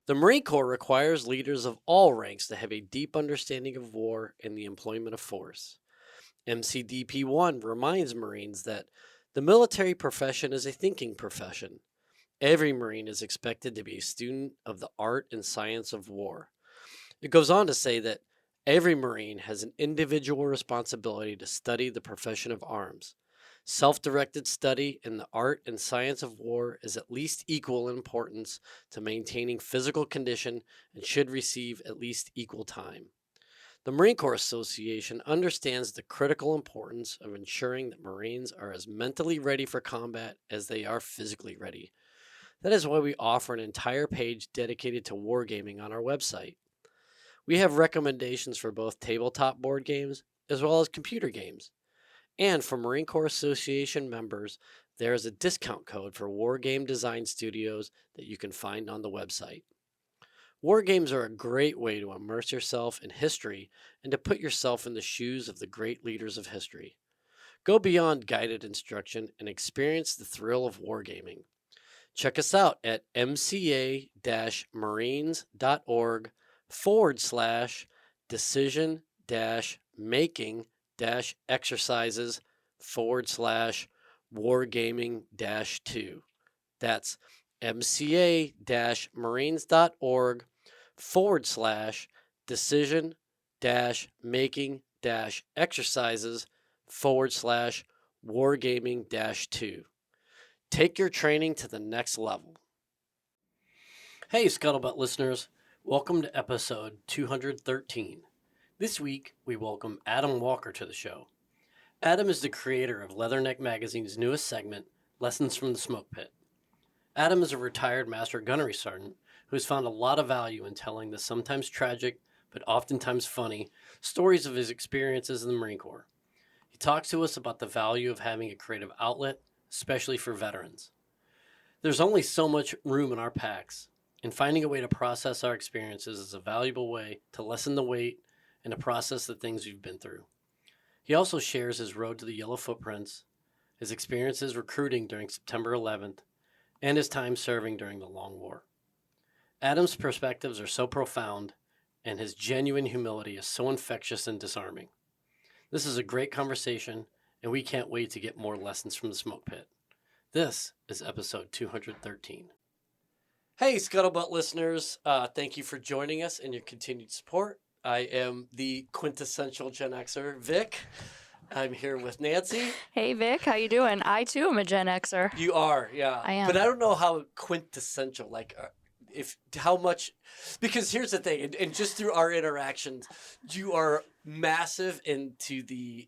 The Marine Corps requires leaders of all ranks to have a deep understanding of war and the employment of force. MCDP 1 reminds Marines that the military profession is a thinking profession. Every Marine is expected to be a student of the art and science of war. It goes on to say that every Marine has an individual responsibility to study the profession of arms. Self-directed study in the art and science of war is at least equal in importance to maintaining physical condition and should receive at least equal time. The Marine Corps Association understands the critical importance of ensuring that Marines are as mentally ready for combat as they are physically ready. That is why we offer an entire page dedicated to wargaming on our website. We have recommendations for both tabletop board games as well as computer games. And for Marine Corps Association members, there is a discount code for War Game Design Studios that you can find on the website. War games are a great way to immerse yourself in history and to put yourself in the shoes of the great leaders of history. Go beyond guided instruction and experience the thrill of wargaming. Check us out at mca-marines.org/decision-making-exercises/wargaming-2. That's mca-marines.org/decision-making-exercises/wargaming-2. Take your training to the next level. Hey, Scuttlebutt listeners. Welcome to episode 213. This week, we welcome Adam Walker to the show. Adam is the creator of Leatherneck Magazine's newest segment, Lessons from the Smoke Pit. Adam is a retired Master Gunnery Sergeant who has found a lot of value in telling the sometimes tragic, but oftentimes funny, stories of his experiences in the Marine Corps. He talks to us about the value of having a creative outlet, especially for veterans. There's only so much room in our packs, and finding a way to process our experiences is a valuable way to lessen the weight and to process the things we've been through. He also shares his road to the Yellow Footprints, his experiences recruiting during September 11th, and his time serving during the Long War. Adam's perspectives are so profound, and his genuine humility is so infectious and disarming. This is a great conversation, and we can't wait to get more lessons from the smoke pit. This is episode 213. Hey, Scuttlebutt listeners. Thank you for joining us and your continued support. I am the quintessential Gen Xer, Vic. I'm here with Nancy. Hey, Vic. How you doing? I, too, am a Gen Xer. You are, yeah. I am. But I don't know how quintessential, how much, because here's the thing, and just through our interactions, you are massive into the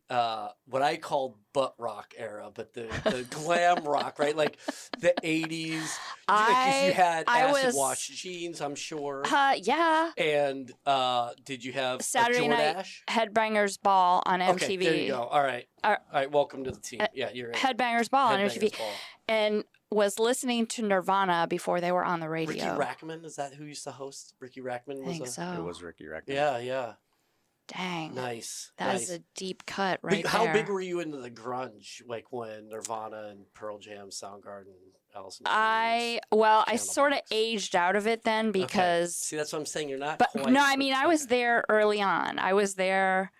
what I call butt rock era, but the glam rock, right? Like the 80s. Because you had acid wash jeans, I'm sure. Yeah. And did you have Saturday night Headbangers Ball on MTV? Okay, there you go. All right. Welcome to the team. Yeah, you're in. Headbangers Ball on MTV. And was listening to Nirvana before they were on the radio. Ricky Rackman, is that who used to host? Ricky Rackman was I think so. It was Ricky Rackman. Yeah. Dang. Nice. That is a deep cut right there. How big were you into the grunge, like when Nirvana and Pearl Jam, Soundgarden, Alice in Chains? I sort of aged out of it then because... Okay. See, that's what I'm saying. You're not quite... No, I mean, I was there early on. I was there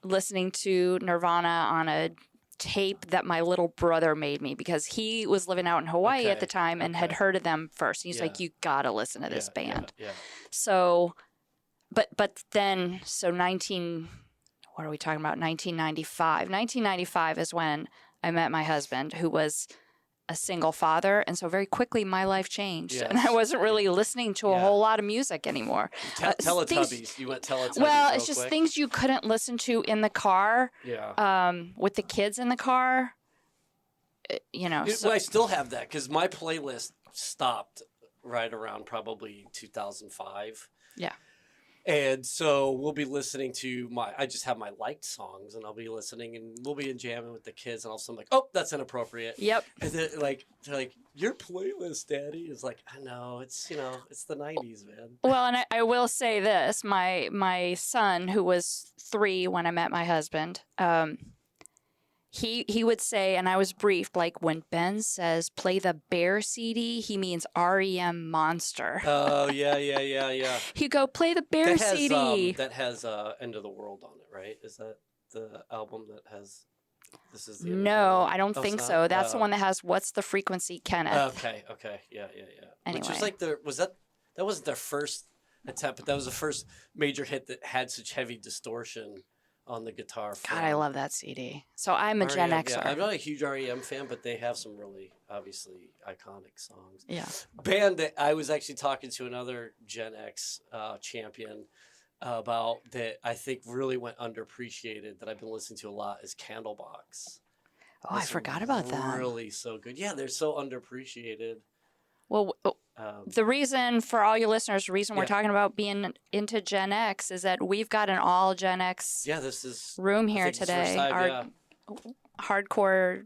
listening to Nirvana on a tape that my little brother made me because he was living out in Hawaii at the time and had heard of them first. He's like, you gotta listen to this band. Yeah. So, but then, what are we talking about? 1995. 1995 is when I met my husband, who was a single father, and so very quickly my life changed, and I wasn't really listening to a whole lot of music anymore. Teletubbies. You went Teletubbies. Well, it's just things you couldn't listen to in the car. Yeah. With the kids in the car. I still have that because my playlist stopped right around probably 2005. Yeah. And so we'll be listening to I just have my liked songs, and I'll be listening, and we'll be jamming with the kids, and all of a sudden, oh, that's inappropriate. Yep. And then, they're like, your playlist, Daddy, is like, I know, it's the 90s, man. Well, and I will say this, my son, who was 3 when I met my husband, he would say, and I was briefed, like when Ben says play the Bear CD, he means REM Monster. Oh yeah. He'd go play the Bear CD. That has End of the World on it, right? Is that the album that has This Is the End of the No, World? I don't Oh, think it's so. not? That's the one that has What's the Frequency, Kenneth. Okay. Yeah. Which was Anyway. like that wasn't their first attempt, but that was the first major hit that had such heavy distortion on the guitar. God, I love that CD. So I'm a Gen REM, Xer. yeah. I'm not a huge REM fan, but they have some really obviously iconic songs. Yeah. Band that I was actually talking to another Gen X champion about that I think really went underappreciated that I've been listening to a lot is Candlebox. Oh, I forgot about that. Really so good. Yeah, they're so underappreciated. Well, the reason for all your listeners, the reason we're Yeah. talking about being into Gen X is that we've got an all Gen X This is room I here think it's the first today. time, Our hardcore,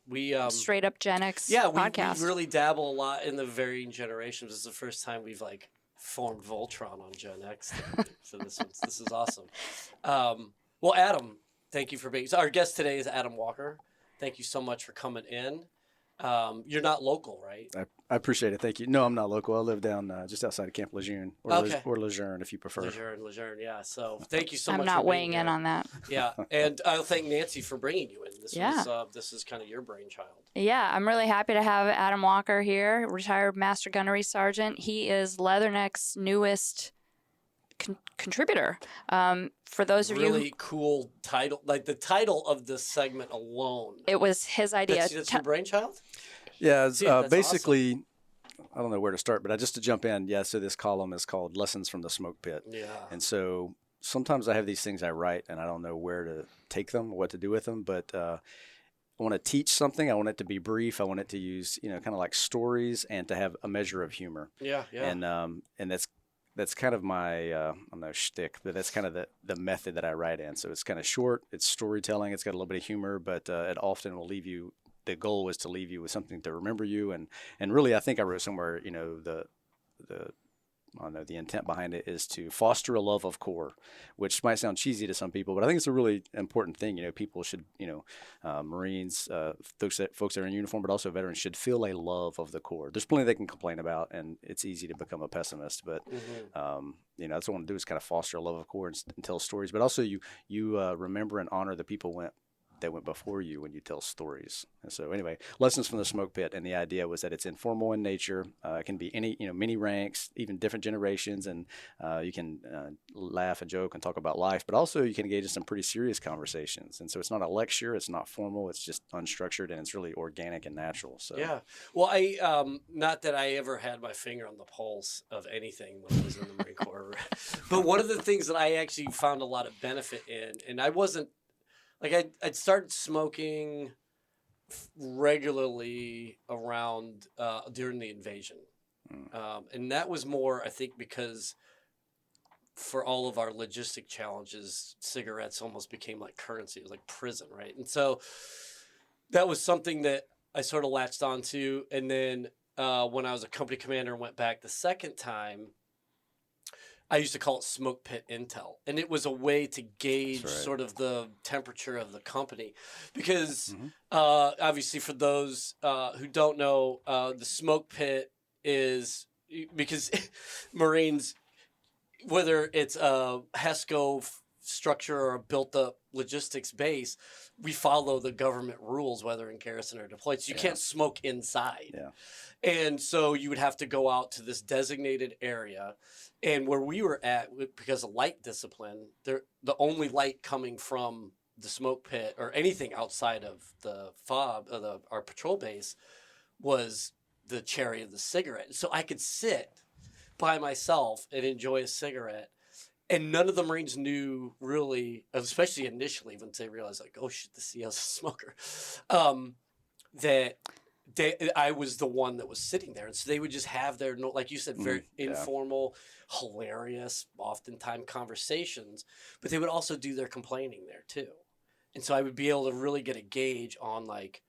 we straight up Gen X we podcast. really dabble a lot in the varying generations. This is the first time we've like formed Voltron on Gen X. So this is awesome. Well, Adam, thank you for being. So our guest today is Adam Walker. Thank you so much for coming in. You're not local, right? I appreciate it. Thank you. No, I'm not local. I live down just outside of Camp Lejeune, or Lejeune, if you prefer. Lejeune, yeah. So thank you so I'm much. not for weighing being in here. on that. Yeah, and I'll thank Nancy for bringing you in. Yeah. This is kind of your brainchild. Yeah, I'm really happy to have Adam Walker here, retired Master Gunnery Sergeant. He is Leatherneck's newest contributor. For those of really you, cool title, like the title of this segment alone. it was his idea. That's your brainchild? Yeah, it's, Dude, that's basically, I don't know where to start, but just to jump in, so this column is called Lessons from the Smoke Pit. Yeah. And so sometimes I have these things I write and I don't know where to take them, what to do with them, but I want to teach something. I want it to be brief. I want it to use, kind of like stories and to have a measure of humor. Yeah. And that's kind of my, I don't know, shtick, but that's kind of the method that I write in. So it's kind of short, it's storytelling, it's got a little bit of humor, but it often will leave you, the goal was to leave you with something to remember you. And really, I think I wrote somewhere, I don't know, the intent behind it is to foster a love of Corps, which might sound cheesy to some people, but I think it's a really important thing. People should, Marines, folks that are in uniform, but also veterans should feel a love of the Corps. There's plenty they can complain about, and it's easy to become a pessimist, but, that's what I want to do is kind of foster a love of Corps and tell stories, but also you remember and honor the people that went before you when you tell stories. And so anyway, Lessons from the Smoke Pit, and the idea was that it's informal in nature. It can be any, many ranks, even different generations, and you can laugh and joke and talk about life, but also you can engage in some pretty serious conversations. And so it's not a lecture, it's not formal, it's just unstructured, and it's really organic and natural. So yeah. Well, I not that I ever had my finger on the pulse of anything when I was in the Marine Corps, but one of the things that I actually found a lot of benefit in, and I wasn't, like I'd started smoking regularly around during the invasion, and that was more, I think, because for all of our logistic challenges, cigarettes almost became like currency. It was like prison, right? And so that was something that I sort of latched onto. And then when I was a company commander and went back the second time, I used to call it smoke pit intel. And it was a way to gauge sort of the temperature of the company. Because obviously for those who don't know, the smoke pit is because Marines, whether it's a HESCO structure or a built-up logistics base, we follow the government rules, whether in garrison or deployed. So you can't smoke inside. Yeah. And so you would have to go out to this designated area. And where we were at, because of light discipline, the only light coming from the smoke pit or anything outside of the fob, our patrol base, was the cherry of the cigarette. So I could sit by myself and enjoy a cigarette. And none of the Marines knew really, especially initially, once they realized, like, oh shit, the CO's a smoker, that I was the one that was sitting there. And so they would just have their, like you said, very informal, hilarious, oftentimes conversations, but they would also do their complaining there too. And so I would be able to really get a gauge on, like,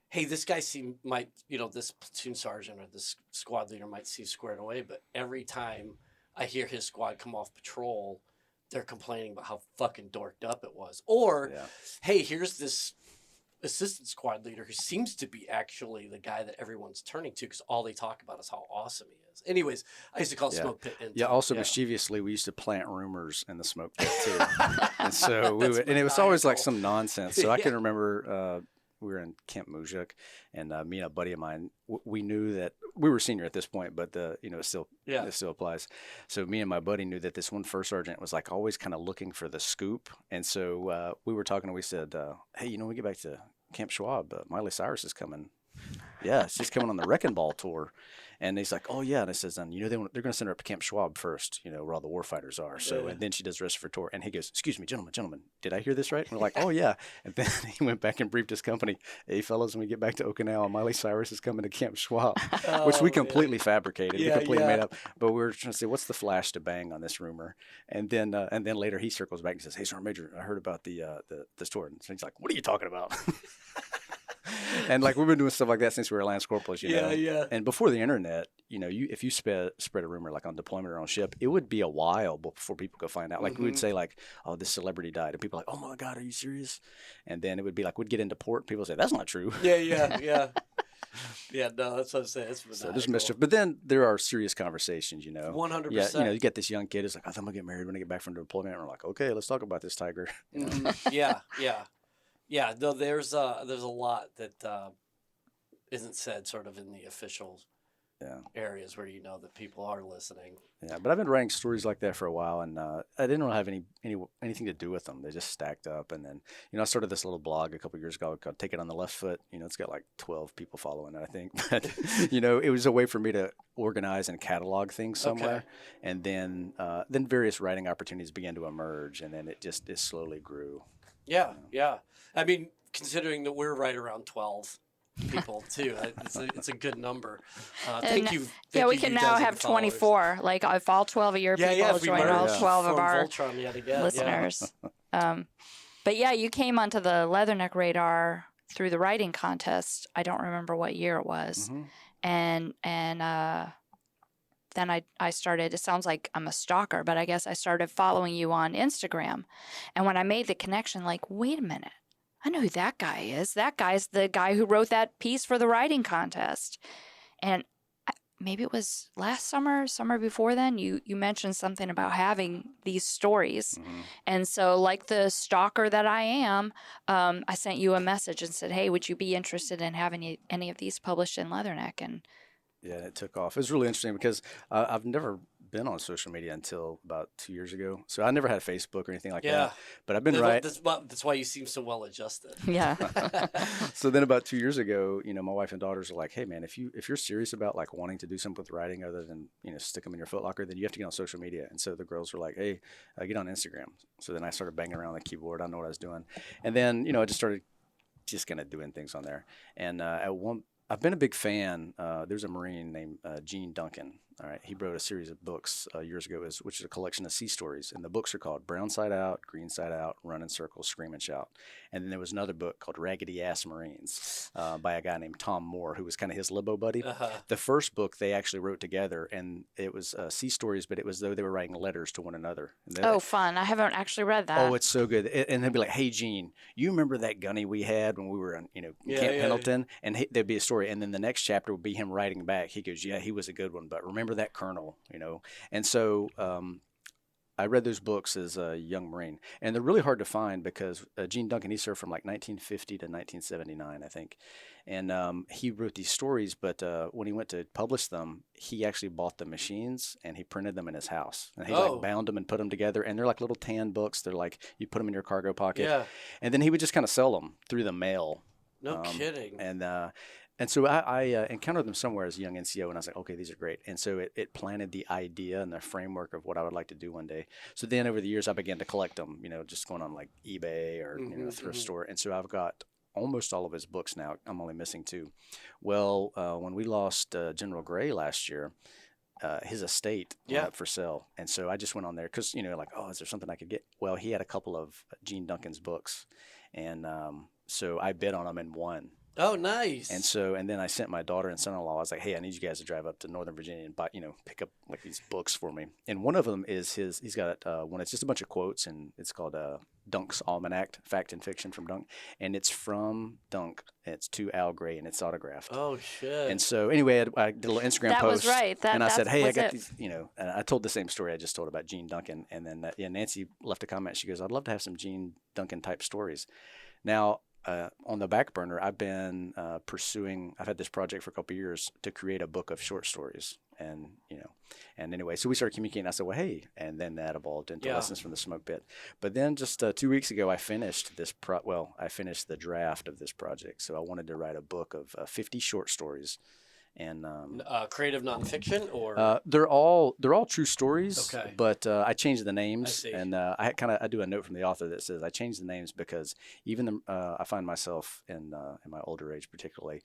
hey, this guy might, this platoon sergeant or this squad leader might seem squared away, but every time I hear his squad come off patrol, they're complaining about how fucking dorked up it was. Or, hey, here's this assistant squad leader who seems to be actually the guy that everyone's turning to because all they talk about is how awesome he is. Anyways, I used to call it Yeah. smoke pit intel. Yeah. Also, mischievously, we used to plant rumors in the smoke pit too, and so That's and it was always like maniacal. some nonsense. So I Yeah. can remember we were in Camp Mujik, and me and a buddy of mine, we knew that we were senior at this point, but it still applies. So me and my buddy knew that this one first sergeant was like always kind of looking for the scoop, and so we were talking, and we said, "Hey, we get back to Camp Schwab, Miley Cyrus is coming." Yeah, she's coming on the Wrecking Ball tour. And he's like, "Oh, yeah." And I says, "And they're going to send her up to Camp Schwab first, where all the warfighters are. So, and then she does the rest of her tour." And he goes, "Excuse me, gentlemen, did I hear this right?" And we're like, "Oh, yeah." And then he went back and briefed his company. "Hey, fellas, when we get back to Okinawa, Miley Cyrus is coming to Camp Schwab," which we completely fabricated. We completely made up. But we were trying to say, what's the flash to bang on this rumor? And then later he circles back and says, "Hey, Sergeant Major, I heard about the tour." And so he's like, "What are you talking about?" And like we've been doing stuff like that since we were Lance Corporals, know. Yeah. And before the internet, if you spread a rumor like on deployment or on ship, it would be a while before people could find out. Like we would say like, "Oh, this celebrity died," and people are like, "Oh my God, are you serious?" And then it would be like we'd get into port, and people would say, "That's not true." Yeah. Yeah, no, that's what I'm saying. It's So there's mischief, but then there are serious conversations. 100%. Yeah, you get this young kid who's like, "I think I'm gonna get married when I get back from deployment." And we're like, "Okay, let's talk about this, Tiger." Yeah. No, there's a lot that isn't said sort of in the official areas where that people are listening. Yeah, but I've been writing stories like that for a while, and I didn't really have anything to do with them. They just stacked up, and then I started this little blog a couple of years ago called "Take It on the Left Foot." It's got like 12 people following it, I think. But it was a way for me to organize and catalog things somewhere, and then various writing opportunities began to emerge, and then it slowly grew. Yeah. I mean, considering that we're right around 12 people too, it's a good number. Thank you. We can now have 24. Like if all 12 of your people join all 12 of our listeners. But yeah, you came onto the Leatherneck radar through the writing contest. I don't remember what year it was, and then I started. It sounds like I'm a stalker, but I guess I started following you on Instagram, and when I made the connection, like, wait a minute. I know who that guy is. That guy's the guy who wrote that piece for the writing contest. And maybe it was last summer before then, you mentioned something about having these stories. And so like the stalker that I am, I sent you a message and said, "Hey, would you be interested in having any of these published in Leatherneck?" And yeah, it took off. It was really interesting because I've never been on social media until about 2 years ago. So I never had Facebook or anything like that. But I've been writing. That's why you seem so well adjusted. Yeah. So then about 2 years ago, my wife and daughters are like, "Hey man, if you're serious about like wanting to do something with writing other than, stick them in your footlocker, then you have to get on social media." And so the girls were like, "Hey, get on Instagram." So then I started banging around the keyboard. I don't know what I was doing. And then, I just started kind of doing things on there. And I've been a big fan. There's a Marine named Gene Duncan. All right, he wrote a series of books years ago, which is a collection of sea stories, and the books are called Brown Side Out, Green Side Out, Run in Circles, Scream and Shout. And then there was another book called Raggedy Ass Marines by a guy named Tom Moore, who was kind of his libo buddy. The first book they actually wrote together, and it was sea stories, but it was though they were writing letters to one another. Fun! I haven't actually read that. Oh, it's so good. And they'd be like, "Hey, Gene, you remember that gunny we had when we were in, Camp Pendleton?" And there'd be a story, and then the next chapter would be him writing back. He goes, "Yeah, he was a good one, but remember that colonel?" And so I read those books as a young Marine, and they're really hard to find because Gene Duncan, he served from like 1950 to 1979, I think. And he wrote these stories, but when he went to publish them, he actually bought the machines and he printed them in his house. And he like bound them and put them together. And they're like little tan books. They're like, you put them in your cargo pocket. Yeah. And then he would just kind of sell them through the mail. No kidding. And so I encountered them somewhere as a young NCO, and I was like, okay, these are great. And so it planted the idea and the framework of what I would like to do one day. So then over the years, I began to collect them, just going on like eBay or thrift store. And so I've got almost all of his books now. I'm only missing 2. Well, when we lost General Gray last year, his estate went up for sale. And so I just went on there because, like, oh, is there something I could get? Well, he had a couple of Gene Duncan's books. And so I bid on them and won. Oh, nice. And then I sent my daughter and son-in-law. I was like, "Hey, I need you guys to drive up to Northern Virginia and buy, pick up like these books for me." And one of them is he's got one. It's just a bunch of quotes, and it's called Dunk's Almanac, Fact and Fiction from Dunk, and it's from Dunk. It's to Al Gray, and it's autographed. Oh shit! And so anyway, I did a little Instagram That post, was right. and I said, "Hey, I got it. these." And I told the same story I just told about Gene Duncan, and then Nancy left a comment. She goes, "I'd love to have some Gene Duncan type stories." Now, on the back burner, I've been pursuing. I've had this project for a couple of years to create a book of short stories, and anyway, so we started communicating. I said, "Well, hey," and then that evolved into Lessons from the Smoke Pit. But then just 2 weeks ago, I finished I finished the draft of this project. So I wanted to write a book of 50 short stories. And creative nonfiction, or they're all true stories. Okay. But I changed the names, I see. and I do a note from the author that says I changed the names because even I find myself in my older age particularly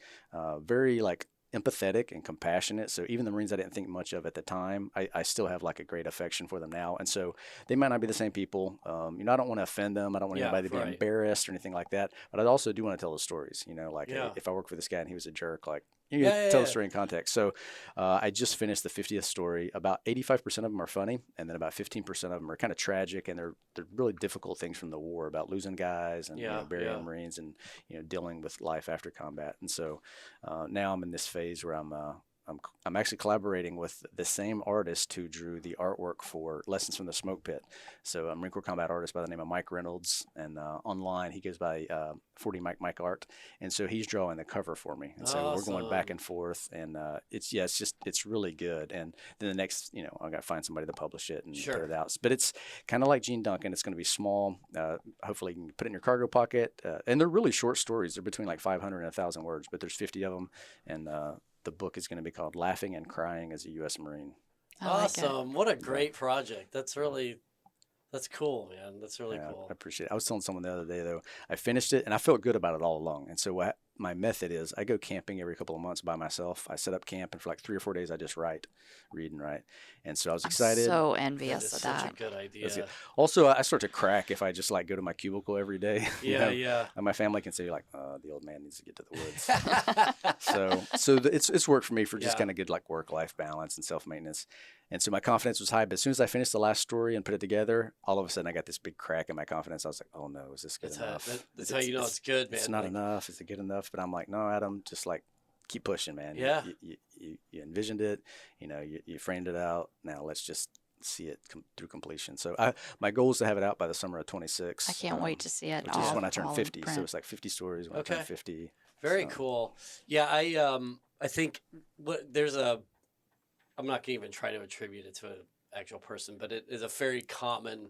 very like empathetic and compassionate. So even the Marines I didn't think much of at the time, I still have like a great affection for them now. And so they might not be the same people. I don't want to offend them. I don't want anybody to be embarrassed or anything like that. But I also do want to tell the stories. Hey, if I work for this guy and he was a jerk, like you tell the story in context. So I just finished the 50th story. About 85% of them are funny, and then about 15% of them are kind of tragic, and they're really difficult things from the war about losing guys and burying Marines and dealing with life after combat. And so now I'm in this phase where I'm actually collaborating with the same artist who drew the artwork for Lessons from the Smoke Pit. So a Marine Corps combat artist by the name of Mike Reynolds, and online he goes by 40 Mike Art, and so he's drawing the cover for me. And so we're going back and forth, and it's really good. And then the next, I got to find somebody to publish it and put it out. But it's kind of like Gene Duncan. It's going to be small. Hopefully you can put it in your cargo pocket. And they're really short stories. They're between like 500 and 1,000 words, but there's 50 of them, and the book is going to be called Laughing and Crying as a U.S. Marine. Awesome. What a great project. That's cool, man. That's really cool. I appreciate it. I was telling someone the other day, though, I finished it and I felt good about it all along. And so my method is I go camping every couple of months by myself. I set up camp, and for like 3 or 4 days, I just read and write. And so I was excited. I'm so envious of that. Such a good idea. Also, I start to crack if I just like go to my cubicle every day. Yeah. And my family can say like, the old man needs to get to the woods. so it's worked for me for just kind of good like work-life balance and self-maintenance. And so my confidence was high, but as soon as I finished the last story and put it together, all of a sudden I got this big crack in my confidence. I was like, oh no, is this good enough? That's how you know it's good, man. It's not enough. Is it good enough? But I'm like, no, Adam, just like keep pushing, man. Yeah. You envisioned it, you framed it out. Now let's just see it through completion. So my goal is to have it out by the summer of 26. I can't wait to see it. Which is when I turn 50. So it's like 50 stories when I turn 50. Very cool. Yeah, I think I'm not going to even try to attribute it to an actual person, but it is a very common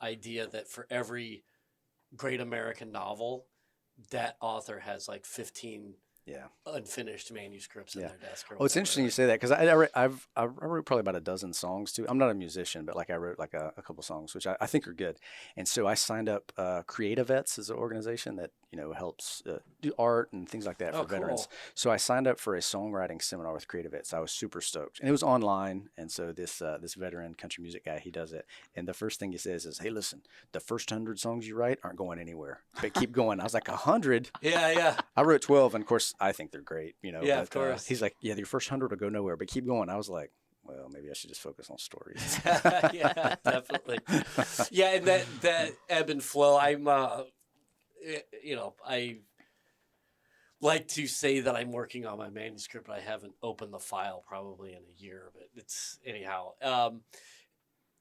idea that for every great American novel, that author has like 15 unfinished manuscripts in their desk. It's interesting you say that because I wrote probably about a dozen songs too. I'm not a musician, but like I wrote like a couple songs, which I think are good. And so I signed up Creativettes as an organization that helps do art and things like that for veterans. So I signed up for a songwriting seminar with Creativettes. I was super stoked, and it was online. And so this veteran country music guy, he does it. And the first thing he says is, "Hey, listen, the first 100 songs you write aren't going anywhere, but keep going." I was like, 100? Yeah. I wrote 12, and of course I think they're great, Yeah, but, of course. He's like, your first 100 will go nowhere, but keep going. I was like, well, maybe I should just focus on stories. Yeah, definitely. Yeah, and that ebb and flow. I like to say that I'm working on my manuscript, but I haven't opened the file probably in a year. But it's anyhow.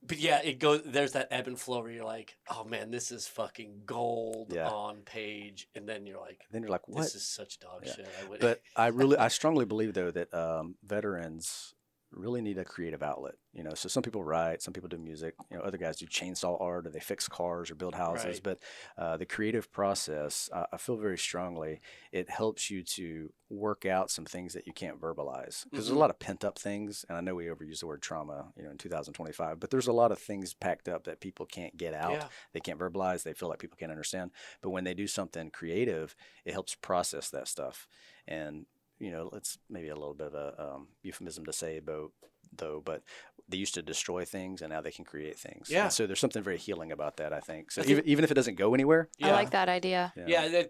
But yeah, it goes. There's that ebb and flow where you're like, "Oh man, this is fucking gold on page," and then you're like, "What? This is such dog shit." But I strongly believe though that veterans really need a creative outlet. So some people write, some people do music. Other guys do chainsaw art, or they fix cars or build houses. Right. But the creative process, I feel very strongly, it helps you to work out some things that you can't verbalize. Because there's a lot of pent up things, and I know we overuse the word trauma, in 2025. But there's a lot of things packed up that people can't get out. Yeah. They can't verbalize. They feel like people can't understand. But when they do something creative, it helps process that stuff. And it's maybe a little bit of a euphemism to say, though, but they used to destroy things, and now they can create things. Yeah. And so there's something very healing about that, I think. So even if it doesn't go anywhere. I like that idea. Yeah,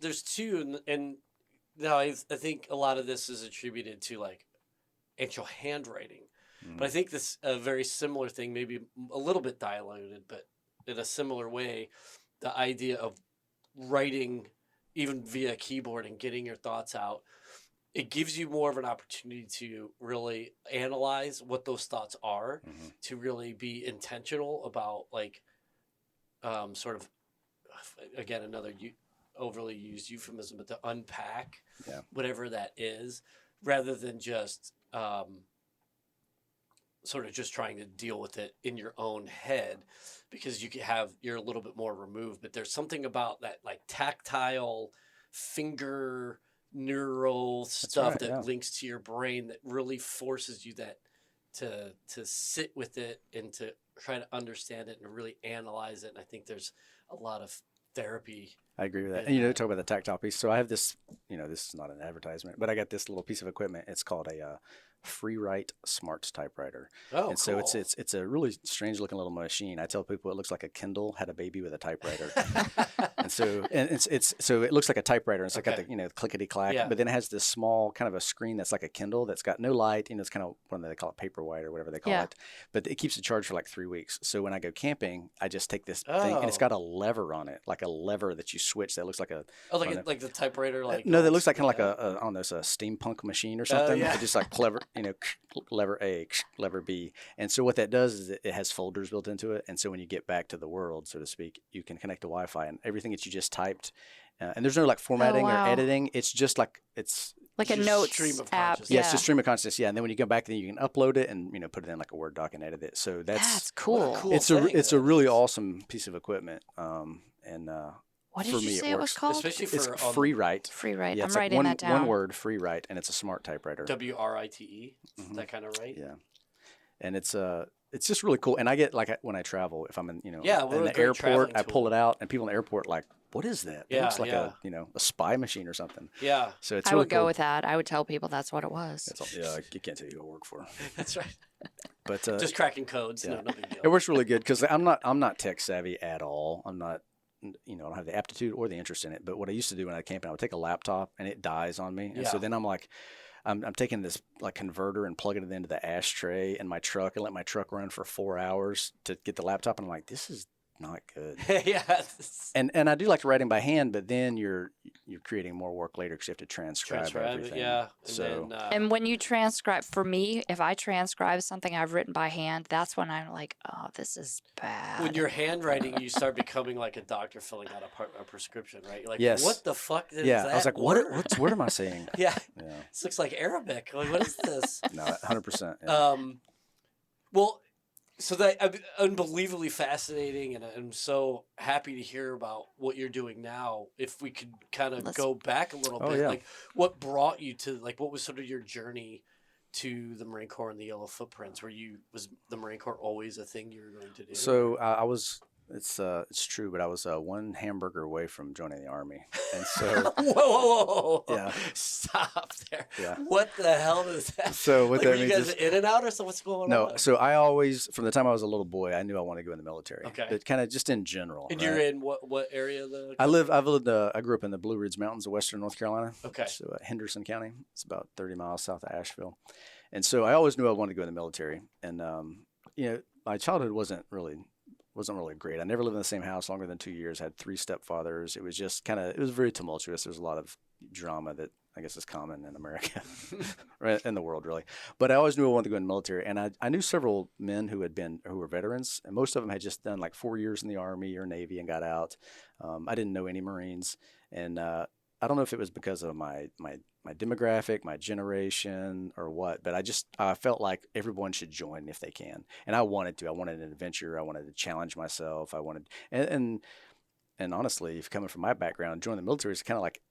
there's two, and now I think a lot of this is attributed to like actual handwriting. But I think this a very similar thing, maybe a little bit diluted, but in a similar way, the idea of writing even via keyboard and getting your thoughts out, it gives you more of an opportunity to really analyze what those thoughts are, to really be intentional about like sort of, again, another overly used euphemism, but to unpack whatever that is, rather than just sort of just trying to deal with it in your own head, because you're a little bit more removed. But there's something about that like tactile finger neural stuff that links to your brain that really forces you to sit with it and to try to understand it and really analyze it. And I think there's a lot of therapy. I agree with that. And talk about the tactile piece. So I have this, this is not an advertisement, but I got this little piece of equipment. It's called a FreeWrite Smarts typewriter. Oh, and so it's a really strange looking little machine. I tell people it looks like a Kindle had a baby with a typewriter. And so it looks like a typewriter. It's like got the clickety clack, but then it has this small kind of a screen that's like a Kindle that's got no light. It's kind of what they call it, Paperwhite or whatever they call it. But it keeps it charged for like 3 weeks. So when I go camping, I just take this thing and it's got a lever on it, like a lever that you switch that looks like a like the typewriter, like no, that looks like kind of like a I don't know, it's a steampunk machine or something. It just like clever, lever A, lever B. And so what that does is it has folders built into it. And so when you get back to the world, so to speak, you can connect to Wi-Fi and everything that you just typed. And there's no like formatting or editing. It's just like it's like a notes stream of app. consciousness. Yeah, it's just stream of consciousness. Yeah, and then when you go back, then you can upload it and put it in like a Word doc and edit it. So that's cool. It's a really awesome piece of equipment. What did you say it was called? Especially for it's FreeWrite. FreeWrite. Yeah, I'm it's writing that down. One word, FreeWrite, and it's a smart typewriter. WRITE. That kind of right? Yeah, and it's just really cool. And I get like when I travel, if I'm in in the airport, I pull it out, and people in the airport like, what is that? It looks like a spy machine or something. Yeah. So it's I really would go with that. I would tell people that's what it was. You can't tell you who I work for. That's right. But just cracking codes. No big deal. It works really good because I'm not tech savvy at all. I'm not. I don't have the aptitude or the interest in it. But what I used to do when I was camping, I would take a laptop and it dies on me. And so then I'm like, I'm taking this like converter and plugging it into the ashtray in my truck and let my truck run for 4 hours to get the laptop. And I'm like, this is not good. And I do like writing by hand, but then you're creating more work later because you have to transcribe everything. Yeah. And when you transcribe, for me, if I transcribe something I've written by hand, that's when I'm like, oh, this is bad. When you're handwriting, you start becoming like a doctor filling out a prescription, right? You're like, what the fuck is that? I was like, what am I saying? This looks like Arabic. Like, what is this? No, 100%. Yeah. Well, so that unbelievably fascinating, and I'm so happy to hear about what you're doing now. If we could kind of go back a little bit, like what brought you to, like, what was sort of your journey to the Marine Corps and the Yellow Footprints? Was the Marine Corps always a thing you were going to do? So I was. It's true, but I was one hamburger away from joining the Army, and so whoa, yeah, stop there. Yeah, what the hell is that? So what that means is, you guys in and out or so? What's going on? No, so I always, from the time I was a little boy, I knew I wanted to go in the military. Okay, but kind of just in general. And you're in what area of the? I grew up in the Blue Ridge Mountains of Western North Carolina. Okay, so Henderson County. It's about 30 miles south of Asheville, and so I always knew I wanted to go in the military, and my childhood wasn't really great. I never lived in the same house longer than 2 years. I had 3 stepfathers. It was just it was very tumultuous. There was a lot of drama that I guess is common in America, in the world really. But I always knew I wanted to go in the military. And I knew several men who were veterans, and most of them had just done like 4 years in the Army or Navy and got out. I didn't know any Marines. And I don't know if it was because of my demographic, my generation, or what, but I felt like everyone should join if they can, and I wanted to. I wanted an adventure. I wanted to challenge myself. I wanted, and honestly, if coming from my background, joining the military is kind of like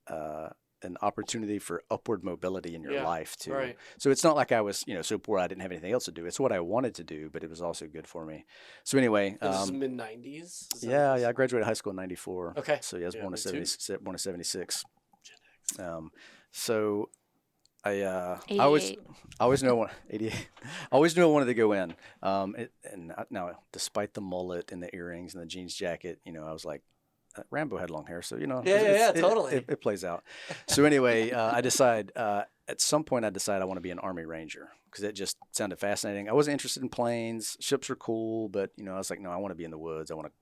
an opportunity for upward mobility in your life too. Right. So it's not like I was so poor I didn't have anything else to do. It's what I wanted to do, but it was also good for me. So anyway, this is mid-90s. Yeah, I graduated high school in '94. Okay. So I was born in '76. So I always knew I wanted 88. I always knew I wanted to go in. Now, despite the mullet and the earrings and the jeans jacket, I was like, Rambo had long hair, so totally. It plays out. So anyway, I decide at some point I want to be an Army Ranger because it just sounded fascinating. I wasn't interested in planes. Ships are cool, but I was like, no, I want to be in the woods. I want to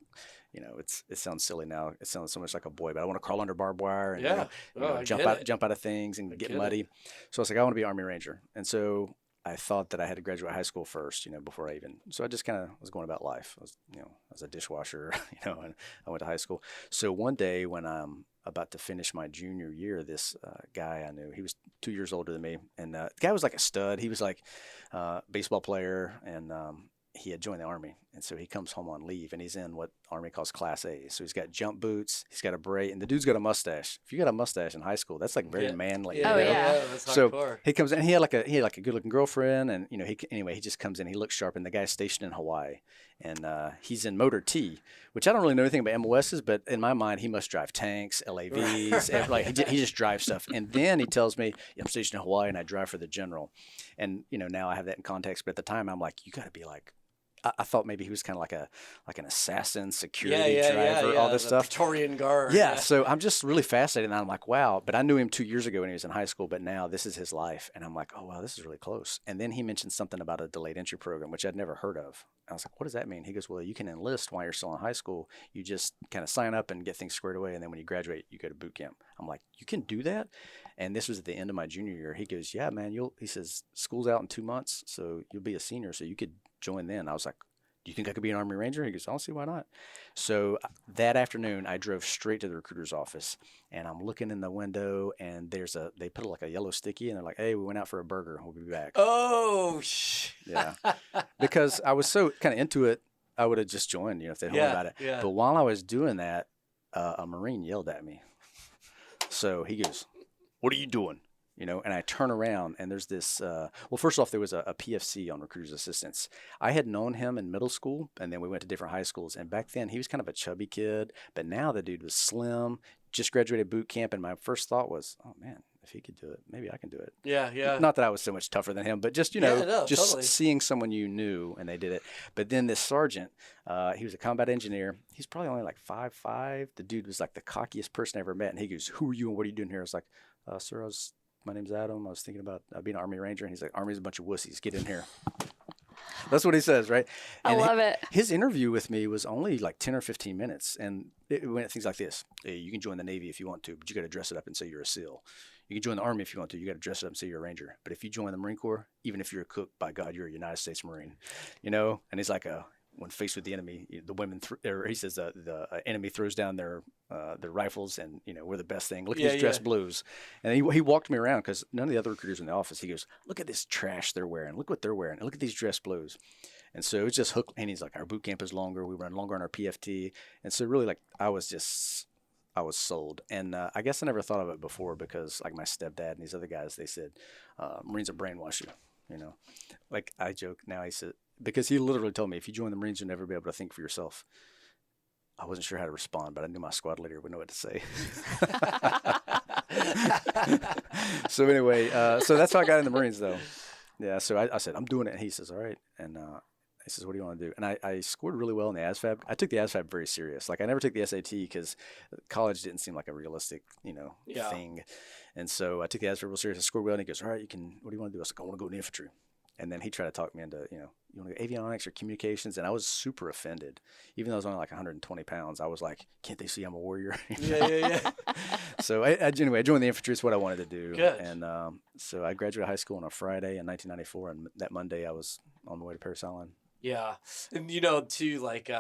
it sounds silly now. It sounds so much like a boy, but I want to crawl under barbed wire and Yeah. I get it. jump out of things and get get muddy. it. So I was like, I want to be Army Ranger. And so I thought that I had to graduate high school first, before so I just kind of was going about life. I was a dishwasher, and I went to high school. So one day when I'm about to finish my junior year, this guy I knew, he was 2 years older than me. And the guy was like a stud. He was like a baseball player, and he had joined the Army. And so he comes home on leave, and he's in what Army calls Class A. So he's got jump boots, he's got a braid, and the dude's got a mustache. If you got a mustache in high school, that's like very manly. Oh, yeah. That's So hardcore. he comes in. He had like a good looking girlfriend, and he just comes in. He looks sharp, and the guy's stationed in Hawaii, and he's in Motor T, which I don't really know anything about MOSs, but in my mind, he must drive tanks, LAVs, like he just drives stuff. And then he tells me, I'm stationed in Hawaii, and I drive for the general. And now I have that in context, but at the time, I'm like, you got to be like. I thought maybe he was kind of like an assassin, security driver, all this the stuff. Praetorian Guard. Yeah, so I'm just really fascinated, and I'm like, wow. But I knew him 2 years ago when he was in high school, but now this is his life, and I'm like, oh wow, this is really close. And then he mentioned something about a delayed entry program, which I'd never heard of. I was like, what does that mean? He goes, well, you can enlist while you're still in high school. You just kind of sign up and get things squared away, and then when you graduate, you go to boot camp. I'm like, you can do that? And this was at the end of my junior year. He goes, yeah, man. He says, school's out in 2 months, so you'll be a senior, so you could join then. I was like, do you think I could be an Army Ranger? He goes, I don't see why not. So that afternoon, I drove straight to the recruiter's office, and I'm looking in the window, and they put like a yellow sticky, and they're like, hey, we went out for a burger. We'll be back. Oh, yeah. Because I was so kind of into it, I would have just joined, if they'd told me about it. Yeah. But while I was doing that, a Marine yelled at me. So he goes, what are you doing? And I turn around, and there's this, well, first off, there was a PFC on Recruiter's Assistance. I had known him in middle school, and then we went to different high schools. And back then, he was kind of a chubby kid, but now the dude was slim, just graduated boot camp. And my first thought was, oh, man, if he could do it, maybe I can do it. Yeah. Not that I was so much tougher than him, but just, totally. seeing someone you knew, and they did it. But then this sergeant, he was a combat engineer. He's probably only like 5'5". The dude was like the cockiest person I ever met. And he goes, who are you and what are you doing here? I was like, sir, my name's Adam. I was thinking about being an Army Ranger. And he's like, Army's a bunch of wussies. Get in here. That's what he says, right? And I love it. His interview with me was only like 10 or 15 minutes. And it went things like this. Hey, you can join the Navy if you want to, but you got to dress it up and say you're a SEAL. You can join the Army if you want to. You got to dress it up and say you're a Ranger. But if you join the Marine Corps, even if you're a cook, by God, you're a United States Marine. And he's like, when faced with the enemy, the women, he says the enemy throws down their rifles, and we're the best thing. Look at these dress blues. And he walked me around because none of the other recruiters in the office. He goes, look at this trash they're wearing. Look what they're wearing. And look at these dress blues. And so it's just hooked. And he's like, our boot camp is longer. We run longer on our PFT. And so really, like, I was sold. And I guess I never thought of it before because like my stepdad and these other guys, they said, Marines will brainwash you. Like I joke now, he said, because he literally told me, if you join the Marines, you'll never be able to think for yourself. I wasn't sure how to respond, but I knew my squad leader would know what to say. So anyway, so that's how I got in the Marines, though. Yeah, so I said, I'm doing it. And he says, all right. And he says, what do you want to do? And I scored really well in the ASVAB. I took the ASVAB very serious. Like, I never took the SAT because college didn't seem like a realistic, thing. And so I took the ASVAB real serious. I scored well, and he goes, all right, what do you want to do? I was like, I want to go in the infantry. And then he tried to talk me into, you want to go avionics or communications? And I was super offended. Even though I was only like 120 pounds, I was like, can't they see I'm a warrior? Yeah. So anyway, I joined the infantry. It's what I wanted to do. Good. And so I graduated high school on a Friday in 1994. And that Monday I was on my way to Parris Island. Yeah. And, too, like,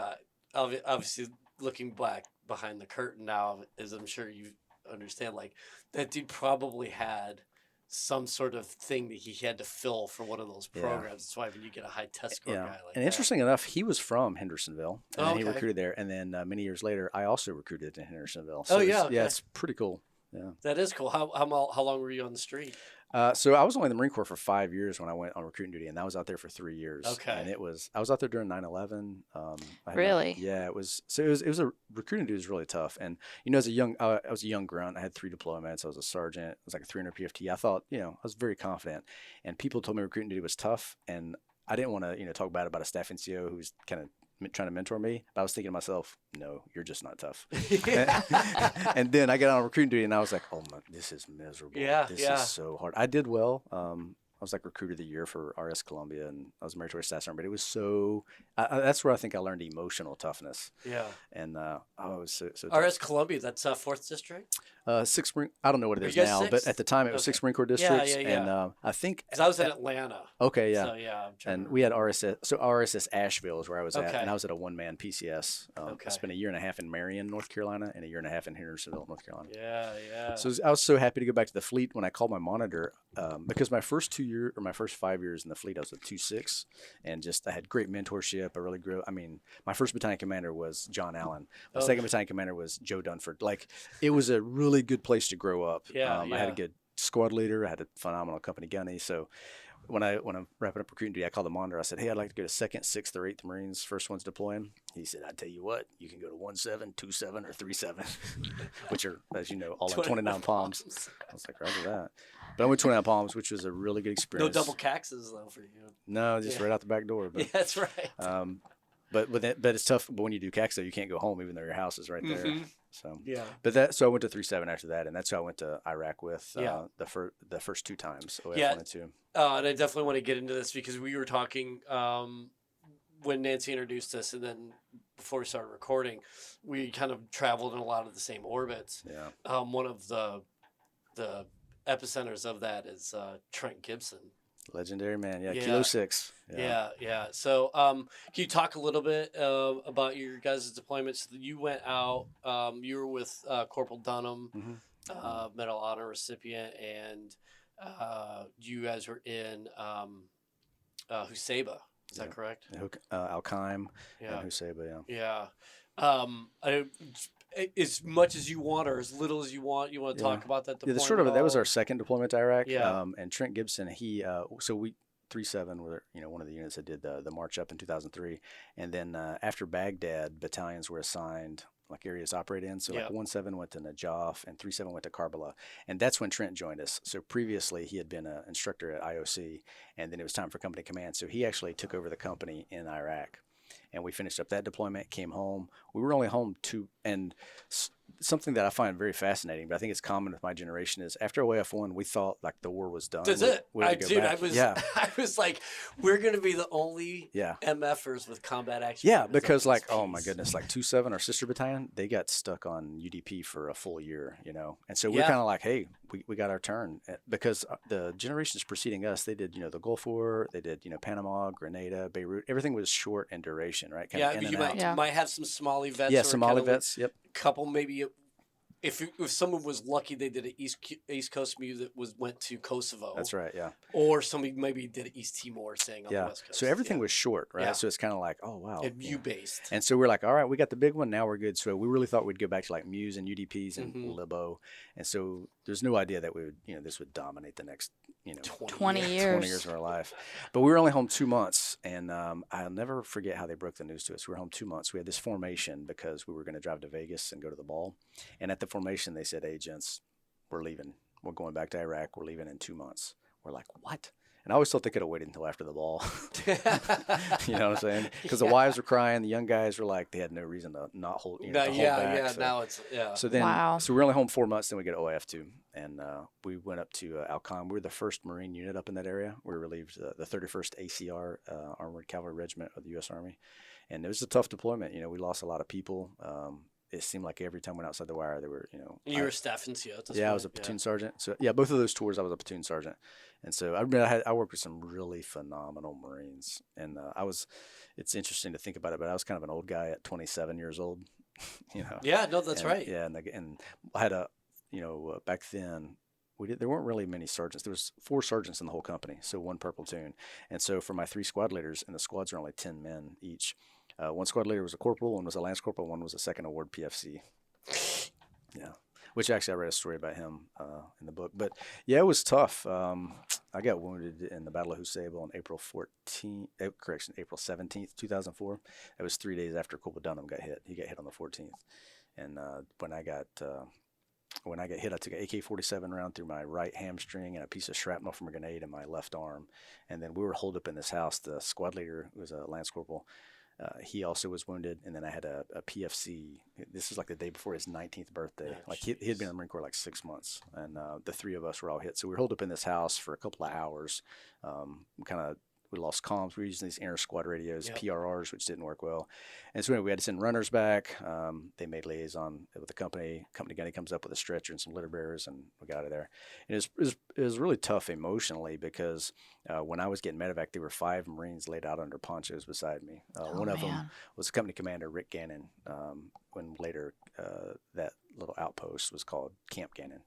obviously looking back behind the curtain now, as I'm sure you understand, like, that dude probably had some sort of thing that he had to fill for one of those programs. That's why when you get a high test score guy like that. And interesting enough, he was from Hendersonville, and then he okay. recruited there. And then many years later, I also recruited in Hendersonville. So Okay. Yeah, it's pretty cool. Yeah. That is cool. How long were you on the street? So I was only in the Marine Corps for 5 years when I went on recruiting duty, and I was out there for 3 years. Okay. And I was out there during 9/11. Really? Yeah, it was a recruiting duty was really tough. And, as I was a young grunt. I had 3 deployments. I was a sergeant. It was like a 300 PFT. I thought, I was very confident. And people told me recruiting duty was tough. And I didn't want to, talk bad about a staff NCO who was kind of trying to mentor me, but I was thinking to myself, no, you're just not tough. And then I got on recruiting duty, and I was like, oh my, this is miserable. Yeah, this is so hard. I did well. I was like recruiter of the year for RS Columbia, and I was married to a staff sergeant. But it was so that's where I think I learned emotional toughness. Yeah. And it was so RS tough. Columbia, that's 4th District? Sixth Marine. I don't know what it Are is you guys now, but sixth? at the time it was Okay. 6 Marine Corps Yeah, districts, yeah. and I think Because I was in Atlanta. okay, yeah. So, yeah. I'm trying And to we had RSS. So RSS Asheville is where I was at, Okay. and I was at a one-man PCS. Okay. I spent a year and a half in Marion, North Carolina, and a year and a half in Hendersonville, North Carolina. Yeah. So I was so happy to go back to the fleet when I called my monitor, because my first 5 years in the fleet, I was a 2-6, and just I had great mentorship. I really grew. I mean, my first battalion commander was John Allen. My second battalion commander was Joe Dunford. Like, it was a really good place to grow up. Yeah, I had a good squad leader. I had a phenomenal company gunny. So when I'm wrapping up recruiting duty, I called the monitor. I said, "Hey, I'd like to go to 2nd, 6th, or 8th Marines. First one's deploying." He said, "I tell you what, you can go to 17, 27, or 37, which are, as you know, all in 29 Palms." I was like, "Roger that." But I went 29 Palms, which was a really good No experience. double caxes, though, for you. No, just right out the back door. But, Yeah, that's right. but it's tough. But when you do CAX, though, you can't go home, even though your house is right there. Mhm. So Yeah. so I went to 3-7 after that, and that's who I went to Iraq with. The first 2 times. OF 1 and 2. And I definitely want to get into this because we were talking when Nancy introduced us, and then before we started recording, we kind of traveled in a lot of the same orbits. Yeah. One of the epicenters of that is Trent Gibson. Legendary man. Yeah. Yeah. Kilo 6. Yeah. So, can you talk a little bit about your guys' deployments? You went out. You were with Corporal Dunham, Mm-hmm. Medal of Honor recipient, and you guys were in Huseba. Is that correct? Al-Qaim Yeah. and Huseba, Yeah. As much as you want, or as little as you want to talk about that deployment. Yeah, that was our second deployment to Iraq. Yeah. And Trent Gibson, so we 3-7 were one of the units that did the march up in 2003, and then after Baghdad, battalions were assigned like areas to operate in. So like 1-7 went to Najaf and 3-7 went to Karbala, and that's when Trent joined us. So previously he had been an instructor at IOC, and then it was time for company command. So he actually took over the company in Iraq. And we finished up that deployment, came home. We were only home and something that I find very fascinating, but I think it's common with my generation, is after OF 1, we thought like the war was done. That's it. I was like, we're going to be the only MFers with combat action. Yeah, because like, oh my goodness, like 2-7, our sister battalion, they got stuck on UDP for a full year, and so we're kind of like, hey, we got our turn, because the generations preceding us, they did, the Gulf War, they did, Panama, Grenada, Beirut, everything was short in duration, right? Might have some Somali vets. Yeah, Somali vets. Yep. Couple maybe. If someone was lucky, they did an East Coast move that went to Kosovo. That's right, yeah. Or somebody maybe did East Timor, staying on the West Coast. So everything was short, right? Yeah. So it's kind of like, oh wow, and U-based. And so we're like, all right, we got the big one, now we're good. So we really thought we'd go back to like Muse and UDPs and Libo, and so there's no idea that we would, this would dominate the next, 20 years of our life. But we were only home 2 months, and I'll never forget how they broke the news to us. We were home 2 months. We had this formation because we were going to drive to Vegas and go to the ball, and at the formation they said, "Hey, gents, we're leaving. We're going back to Iraq. We're leaving in 2 months." We're like, "What?" And I always thought they could have waited until after the ball. You know what I'm saying? Because the wives were crying, the young guys were like, they had no reason to not hold. Back. So, now it's So then, so we were only home 4 months. Then we get OF2, and we went up to Al-Qaim. We were the first Marine unit up in that area. We were relieved the 31st ACR Armored Cavalry Regiment of the U.S. Army, and it was a tough deployment. We lost a lot of people. It seemed like every time we went outside the wire, they were, You were staff NCO at this point. I point. was a platoon sergeant. So both of those tours, I was a platoon sergeant, and so I worked with some really phenomenal Marines, and it's interesting to think about it, but I was kind of an old guy at 27 years old, Yeah, no, that's right. Yeah, and I had back then. There weren't really many sergeants. There was 4 sergeants in the whole company, so 1 per platoon. And so for my 3 squad leaders, and the squads are only 10 men each, 1 squad leader was a corporal, 1 was a lance corporal, 1 was a second award PFC. Yeah, which actually I read a story about him in the book. But yeah, it was tough. I got wounded in the Battle of Hussein on April 17th, 2004. It was 3 days after Corporal Dunham got hit. He got hit on the 14th, and when I got hit, I took an AK-47 round through my right hamstring and a piece of shrapnel from a grenade in my left arm. And then we were holed up in this house. The squad leader, who was a lance corporal, he also was wounded, and then I had a PFC. This was like the day before his 19th birthday. Oh, like he had been in the Marine Corps like 6 months, and the three of us were all hit. So we were holed up in this house for a couple of hours. We lost comms. We were using these inter squad radios, Yep. PRRs, which didn't work well. And so anyway, we had to send runners back. They made liaison with the company. Company gunny comes up with a stretcher and some litter bearers, and we got out of there. And it was really tough emotionally because when I was getting medevac, there were 5 Marines laid out under ponchos beside me. One of them was company commander Rick Gannon, when later that little outpost was called Camp Gannon.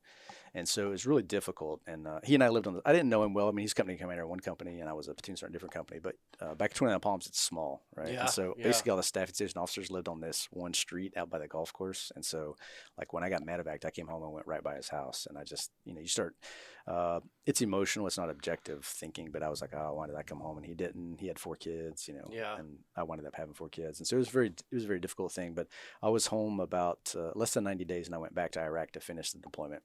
And so it was really difficult. And he and I lived I didn't know him well. I mean, he's company commander at one company, and I was a platoon sergeant in a different company. But back at 29 Palms, it's small, right? Yeah, and so yeah. basically all the staff and station officers lived on this one street out by the golf course. And so, like, when I got medevaced, I came home and went right by his house. And I just, you start, it's emotional. It's not objective thinking. But I was like, oh, why did I come home? And he didn't. He had 4 kids, Yeah. and I wound up having 4 kids. And so it was a very difficult thing. But I was home about less than 90 days, and I went back to Iraq to finish the deployment.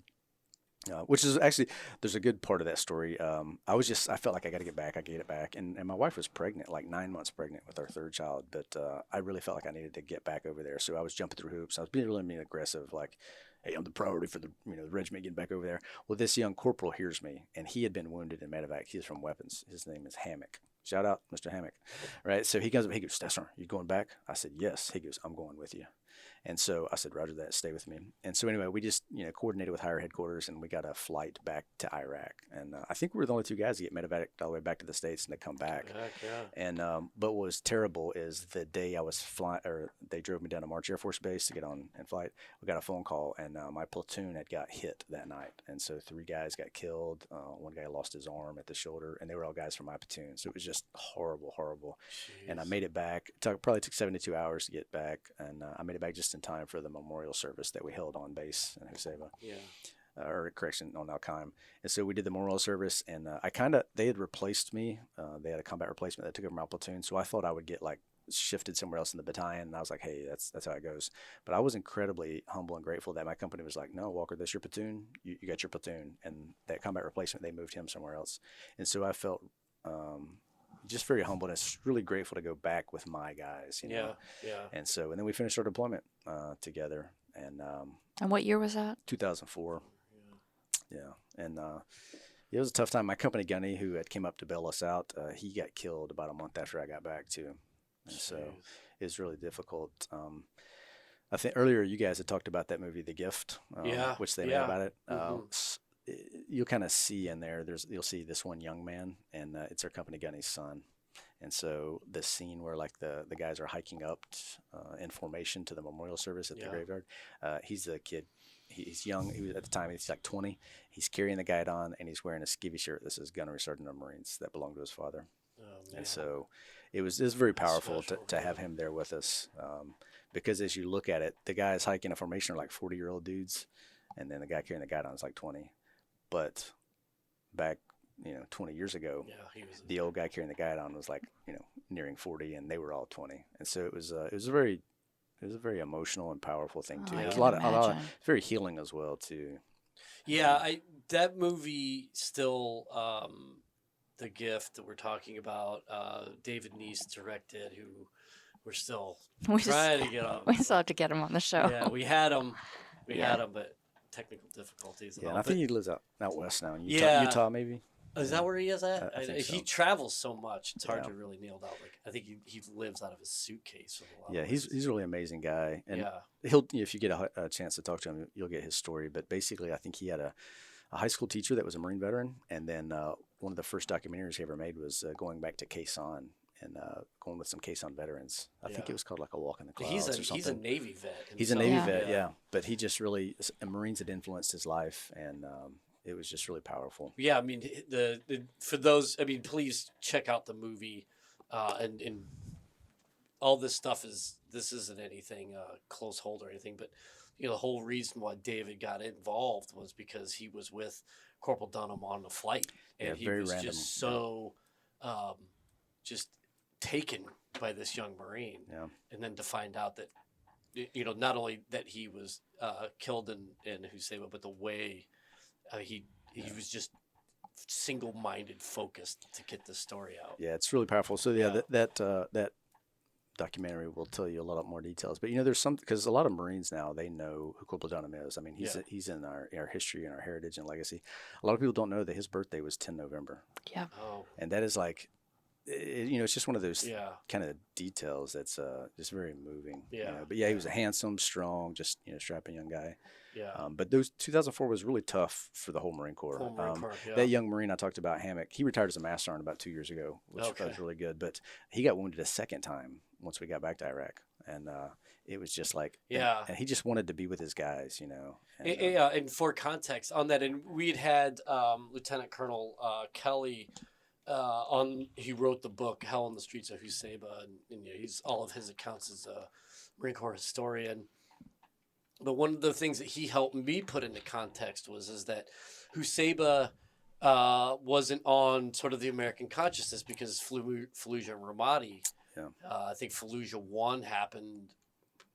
Which is actually, there's a good part of that story. I felt like I got to get back. I get it back. And my wife was pregnant, like 9 months pregnant with our 3rd child. But I really felt like I needed to get back over there. So I was jumping through hoops. I was being aggressive, like, hey, I'm the priority for the regiment getting back over there. Well, this young corporal hears me, and he had been wounded in medevac. He's from weapons. His name is Hammock. Shout out, Mr. Hammock. Right? So he comes up, he goes, Staff Sergeant, you going back? I said, yes. He goes, I'm going with you. And so I said, roger that, stay with me. And so anyway, we just, coordinated with higher headquarters, and we got a flight back to Iraq. And I think we were the only 2 guys to get medevac all the way back to the States and to come back. Heck, yeah. And but what was terrible is the day I was flying, or they drove me down to March Air Force Base to get on and flight. We got a phone call, and my platoon had got hit that night. And so 3 guys got killed. 1 guy lost his arm at the shoulder, and they were all guys from my platoon. So it was just horrible. Jeez. And I made it back. Probably took 72 hours to get back, and I made it back just in time for the memorial service that we held on base in Huseva. Yeah. Or correction, on Al Qaim. And so we did the memorial service, and they had replaced me. They had a combat replacement that took over my platoon, so I thought I would get shifted somewhere else in the battalion, and I was like, hey, that's how it goes. But I was incredibly humble and grateful that my company was like, no, Walker, that's your platoon. You got your platoon, and that combat replacement, they moved him somewhere else. And so I felt just very humbled and really grateful to go back with my guys. Yeah. And then we finished our deployment together, and what year was that? 2004. Yeah. And it was a tough time. My company gunny, who had came up to bail us out, he got killed about a month after I got back too. And so it was really difficult. I think earlier you guys had talked about that movie, The Gift, which they made about it. You'll kind of see in there, you'll see this one young man, and it's our company gunny's son. And so the scene where the guys are hiking up in formation to the memorial service at the graveyard, he's the kid. He's young. At the time, he's like 20. He's carrying the guidon, and he's wearing a skivvy shirt that says Gunnery Sergeant of Marines that belonged to his father. Oh, and so it was very powerful to have him there with us, because as you look at it, the guys hiking a formation are like 40-year-old dudes, and then the guy carrying the guidon is like 20. But back 20 years ago, the old guy carrying the guidon was like nearing 40, and they were all 20. And so it was a very emotional and powerful thing too. There's a lot of very healing as well too. Yeah, that movie still, The Gift that we're talking about, David Neese directed, who we're still trying to get on. We still have to get him on the show. Yeah, we had him, but technical difficulties. And I think he lives out west now in Utah maybe. Is that where he is at? I think so. He travels so much; it's hard to really nail down. I think he lives out of his suitcase. He's a really amazing guy, and he'll if you get a chance to talk to him, you'll get his story. But basically, I think he had a high school teacher that was a Marine veteran, and then one of the first documentaries he ever made was going back to Quezon and going with some Quezon veterans. I think it was called like a Walk in the Clouds or something. He's a Navy vet. He's a Navy vet, but he just really Marines had influenced his life, and it was just really powerful. Yeah, I mean, for those, please check out the movie, and all this stuff this isn't anything close hold or anything, but the whole reason why David got involved was because he was with Corporal Dunham on the flight, and he was random. Just so just taken by this young Marine, and then to find out that not only that he was killed in Huseva, but the way. He was just single-minded, focused to get the story out. Yeah, it's really powerful. So that documentary will tell you a lot more details. But there's some, because a lot of Marines now, they know who Corporal Dunham is. I mean, he's in our history and our heritage and legacy. A lot of people don't know that his birthday was 10 November. Yeah. Oh. And that is like, it's just one of those Yeah. kind of details that's just very moving. Yeah. But yeah, he was a handsome, strong, just strapping young guy. Yeah. But those 2004 was really tough for the whole Marine Corps. Full Marine Corps, yeah. That young Marine I talked about, Hammock, he retired as a Master Sergeant about 2 years ago, which was really good. But he got wounded a second time once we got back to Iraq, and it was just like, and he just wanted to be with his guys, And, and for context on that, and we'd had Lieutenant Colonel Kelly he wrote the book Hell on the Streets of Huseba, and he's all of his accounts as a Marine Corps historian. But one of the things that he helped me put into context is that Huseba wasn't on sort of the American consciousness because Fallujah and Ramadi. Yeah. I think Fallujah 1 happened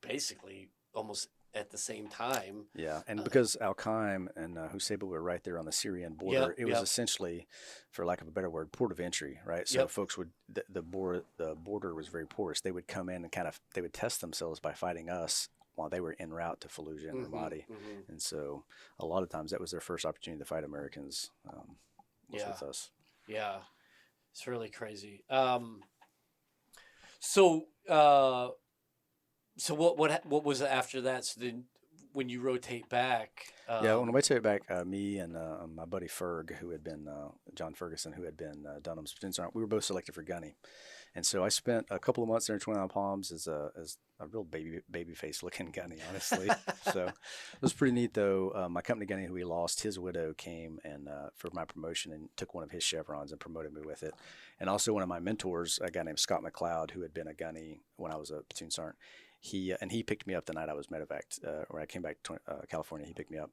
basically almost at the same time. Yeah, and because Al-Qaim and Huseba were right there on the Syrian border, it was essentially, for lack of a better word, port of entry, right? So folks would, the border was very porous. They would come in and they would test themselves by fighting us while they were en route to Fallujah and Ramadi. Mm-hmm. And so a lot of times that was their first opportunity to fight Americans was with us. Yeah, it's really crazy. So what was it after that? So then when you rotate back? When I rotate back, me and my buddy Ferg, who had been John Ferguson, who had been Dunham's platoon sergeant, we were both selected for gunny. And so I spent a couple of months there in 29 Palms as a real baby face looking gunny, honestly. So it was pretty neat, though. My company gunny, who we lost, his widow came and for my promotion and took one of his chevrons and promoted me with it. And also one of my mentors, a guy named Scott McLeod, who had been a gunny when I was a platoon sergeant. He picked me up the night I was medevaced. When I came back to California, he picked me up.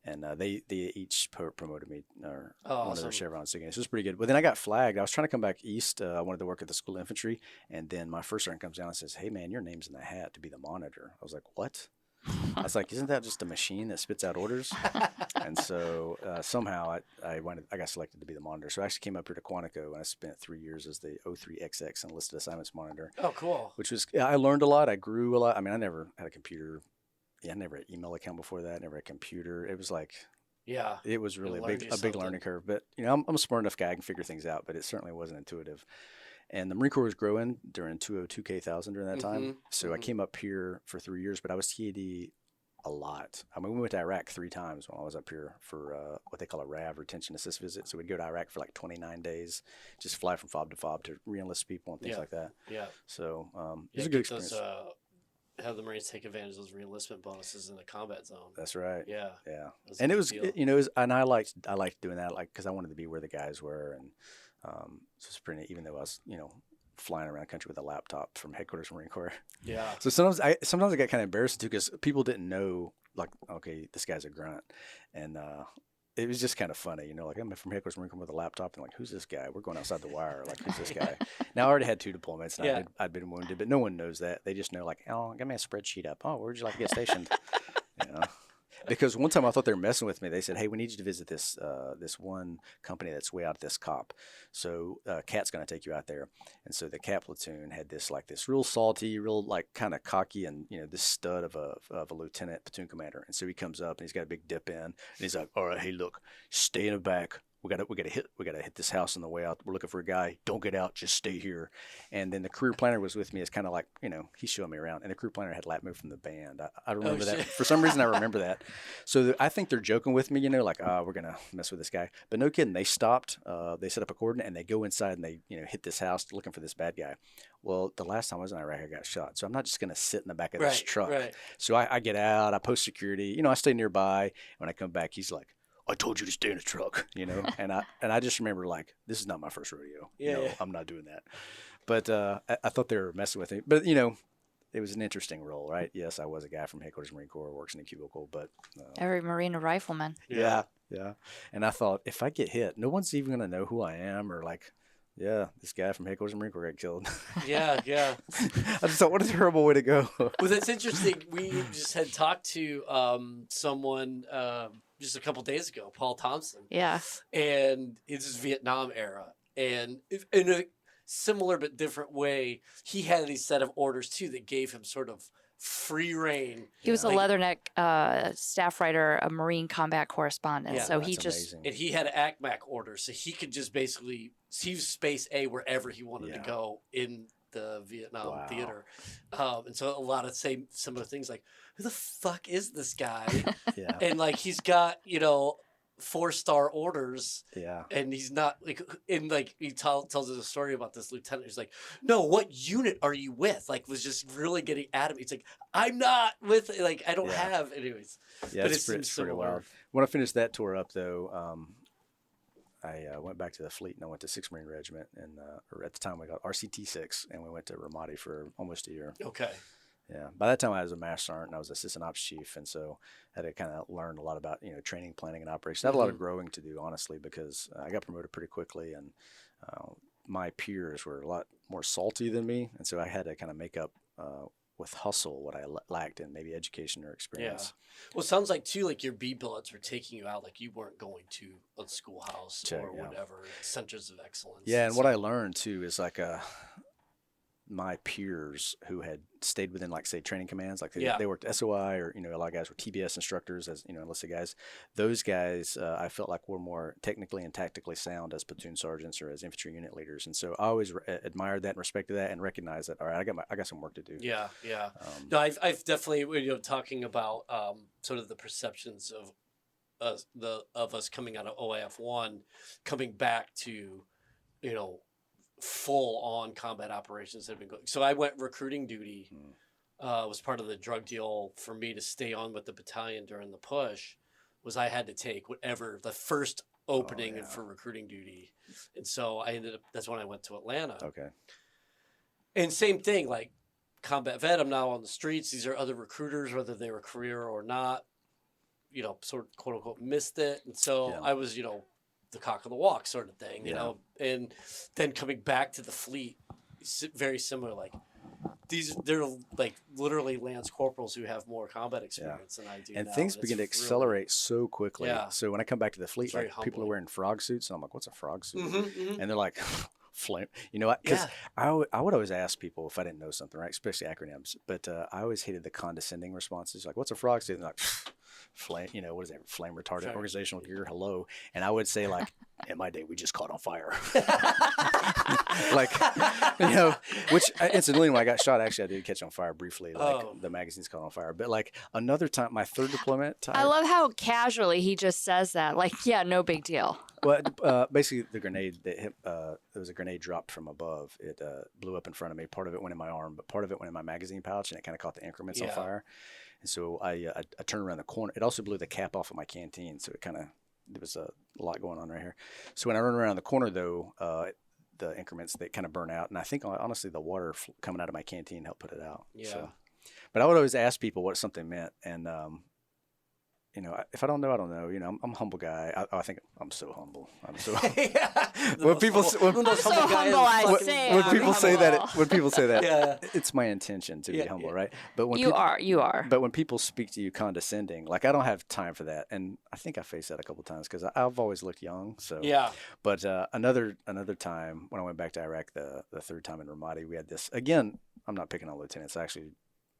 And they each promoted me, or one of their chevrons again. So it was pretty good. But then I got flagged. I was trying to come back east. I wanted to work at the School of Infantry. And then my first sergeant comes down and says, "Hey, man, your name's in the hat to be the monitor." I was like, "What?" I was like, "Isn't that just a machine that spits out orders?" And so somehow I got selected to be the monitor. So I actually came up here to Quantico, and I spent 3 years as the 03XX enlisted assignments monitor. Oh, cool. Which was, I learned a lot. I grew a lot. I mean, I never had a computer. I never had an email account before that. Never had a computer. It was like, it was really a big learning curve. But I'm a smart enough guy. I can figure things out. But it certainly wasn't intuitive. And the Marine Corps was growing during 202K-1000 during that time. So I came up here for 3 years, but I was TAD a lot. I mean, we went to Iraq 3 times when I was up here for what they call a RAV, retention assist visit. So we'd go to Iraq for like 29 days, just fly from fob to fob to re-enlist people and things like that. Yeah. So it was a good experience. Have the Marines take advantage of those re-enlistment bonuses in the combat zone. That's right. Yeah. Yeah. And it was, and I liked doing that, like, because I wanted to be where the guys were. And so it's pretty neat, even though I was, flying around the country with a laptop from headquarters Marine Corps. Yeah. So sometimes I got kind of embarrassed too, because people didn't know, like, okay, this guy's a grunt. And it was just kind of funny, like, I'm from headquarters Marine Corps with a laptop, and like, who's this guy? We're going outside the wire. Like, who's this guy? Now I already had 2 deployments, and I'd been wounded, but no one knows that. They just know, like, oh, give me a spreadsheet up. Oh, where'd you like to get stationed? Because one time I thought they were messing with me. They said, "Hey, we need you to visit this one company that's way out at this COP. So Cat's going to take you out there." And so the Cat platoon had this real salty, real like kind of cocky, and this stud of a lieutenant platoon commander. And so he comes up and he's got a big dip in, and he's like, "All right, hey, look, stay in the back. We gotta hit this house on the way out. We're looking for a guy. Don't get out. Just stay here." And then the career planner was with me. It's kind of like, he's showing me around. And the career planner had lap move from the band. I remember that. For some reason, I remember that. So I think they're joking with me, like, we're going to mess with this guy. But no kidding. They stopped. They set up a cordon, and they go inside, and they hit this house looking for this bad guy. Well, the last time I was in Iraq, I got shot. So I'm not just going to sit in the back of this truck. Right. So I get out. I post security. I stay nearby. When I come back, he's like, "I told you to stay in the truck," and I just remember, like, this is not my first rodeo. I'm not doing that. But I thought they were messing with me. But, it was an interesting role, right? Yes, I was a guy from headquarters Marine Corps, works in a cubicle, but every Marine a rifleman. Yeah. And I thought, if I get hit, no one's even going to know who I am, or like, this guy from headquarters Marine Corps got killed. Yeah. I just thought, what a terrible way to go. Well, that's interesting. We just had talked to someone just a couple days ago, Paul Thompson. Yeah. And it's his Vietnam era. And similar but different way, he had these set of orders too that gave him sort of free reign. He was a Like, Leatherneck staff writer, a Marine combat correspondent. Yeah. So That's he just amazing. and he had ACMAC orders, so he could just basically see space A wherever he wanted to go in the Vietnam theater. And so a lot of similar things like, who the fuck is this guy? Yeah. And like, he's got, 4-star orders. Yeah. And he's not like, and like, he tells us a story about this lieutenant. He's like, no, what unit are you with? Like, was just really getting at him. He's like, I'm not with, like, I don't have, anyways. Yeah, but it's pretty similar. wild. When I finished that tour up, though, I went back to the fleet and I went to 6th Marine Regiment, and or at the time we got RCT 6, and we went to Ramadi for almost a year. Okay. Yeah. By that time, I was a master sergeant and I was assistant ops chief, and so I had to kind of learn a lot about training, planning, and operations. I had a lot of growing to do, honestly, because I got promoted pretty quickly, and my peers were a lot more salty than me, and so I had to kind of make up with hustle what I lacked in maybe education or experience. Yeah. Well, it sounds like too, like your B billets were taking you out, like you weren't going to a schoolhouse or whatever centers of excellence. Yeah, and what I learned too is like my peers who had stayed within, like, say, training commands, like they worked SOI, or a lot of guys were TBS instructors, as enlisted guys. Those guys I felt like were more technically and tactically sound as platoon sergeants or as infantry unit leaders, and so I always admired that and respected that and recognized that. All right, I got some work to do. Yeah. No, I've definitely talking about sort of the perceptions of us coming out of OAF1, coming back to full on combat operations that have been going. So I went recruiting duty. Was part of the drug deal for me to stay on with the battalion during the push. Was I had to take whatever the first opening for recruiting duty, and so I ended up. That's when I went to Atlanta. Okay. And same thing, like combat vet. I'm now on the streets. These are other recruiters, whether they were career or not. Sort of quote unquote missed it, and so I was the cock of the walk sort of thing, and then coming back to the fleet, very similar. Like they're like literally lance corporals who have more combat experience than I do. And now. things begin to accelerate so quickly. Yeah. So when I come back to the fleet, like, people are humbling. wearing frog suits, and I'm like, "What's a frog suit?" Mm-hmm. And they're like, "Flame." Because I would always ask people if I didn't know something, right? Especially acronyms. But I always hated the condescending responses, like, "What's a frog suit?" And they're like, flame, what is that? Flame retardant organizational gear. Hello. And I would say, like, in my day, we just caught on fire. Like, which incidentally, when I got shot, actually, I did catch on fire briefly. Like, the magazine's caught on fire. But like another time, my third deployment. I love how casually he just says that. Like, yeah, no big deal. Well, basically, the grenade that hit, there was a grenade dropped from above. It blew up in front of me. Part of it went in my arm, but part of it went in my magazine pouch, and it kind of caught the increments on fire. And so I turned around the corner. It also blew the cap off of my canteen, so there was a lot going on right here. So when I run around the corner, though, the increments, they kind of burn out, and I think honestly the water coming out of my canteen helped put it out. Yeah. So, but I would always ask people what something meant, and if I don't know, I don't know. I'm a humble guy. I think I'm so humble. I'm so when people say that, it's my intention to be humble, right? But when you are. But when people speak to you condescending, like, I don't have time for that, and I think I faced that a couple of times because I've always looked young. So But another time when I went back to Iraq, the third time in Ramadi, we had this again. I'm not picking on lieutenants. I actually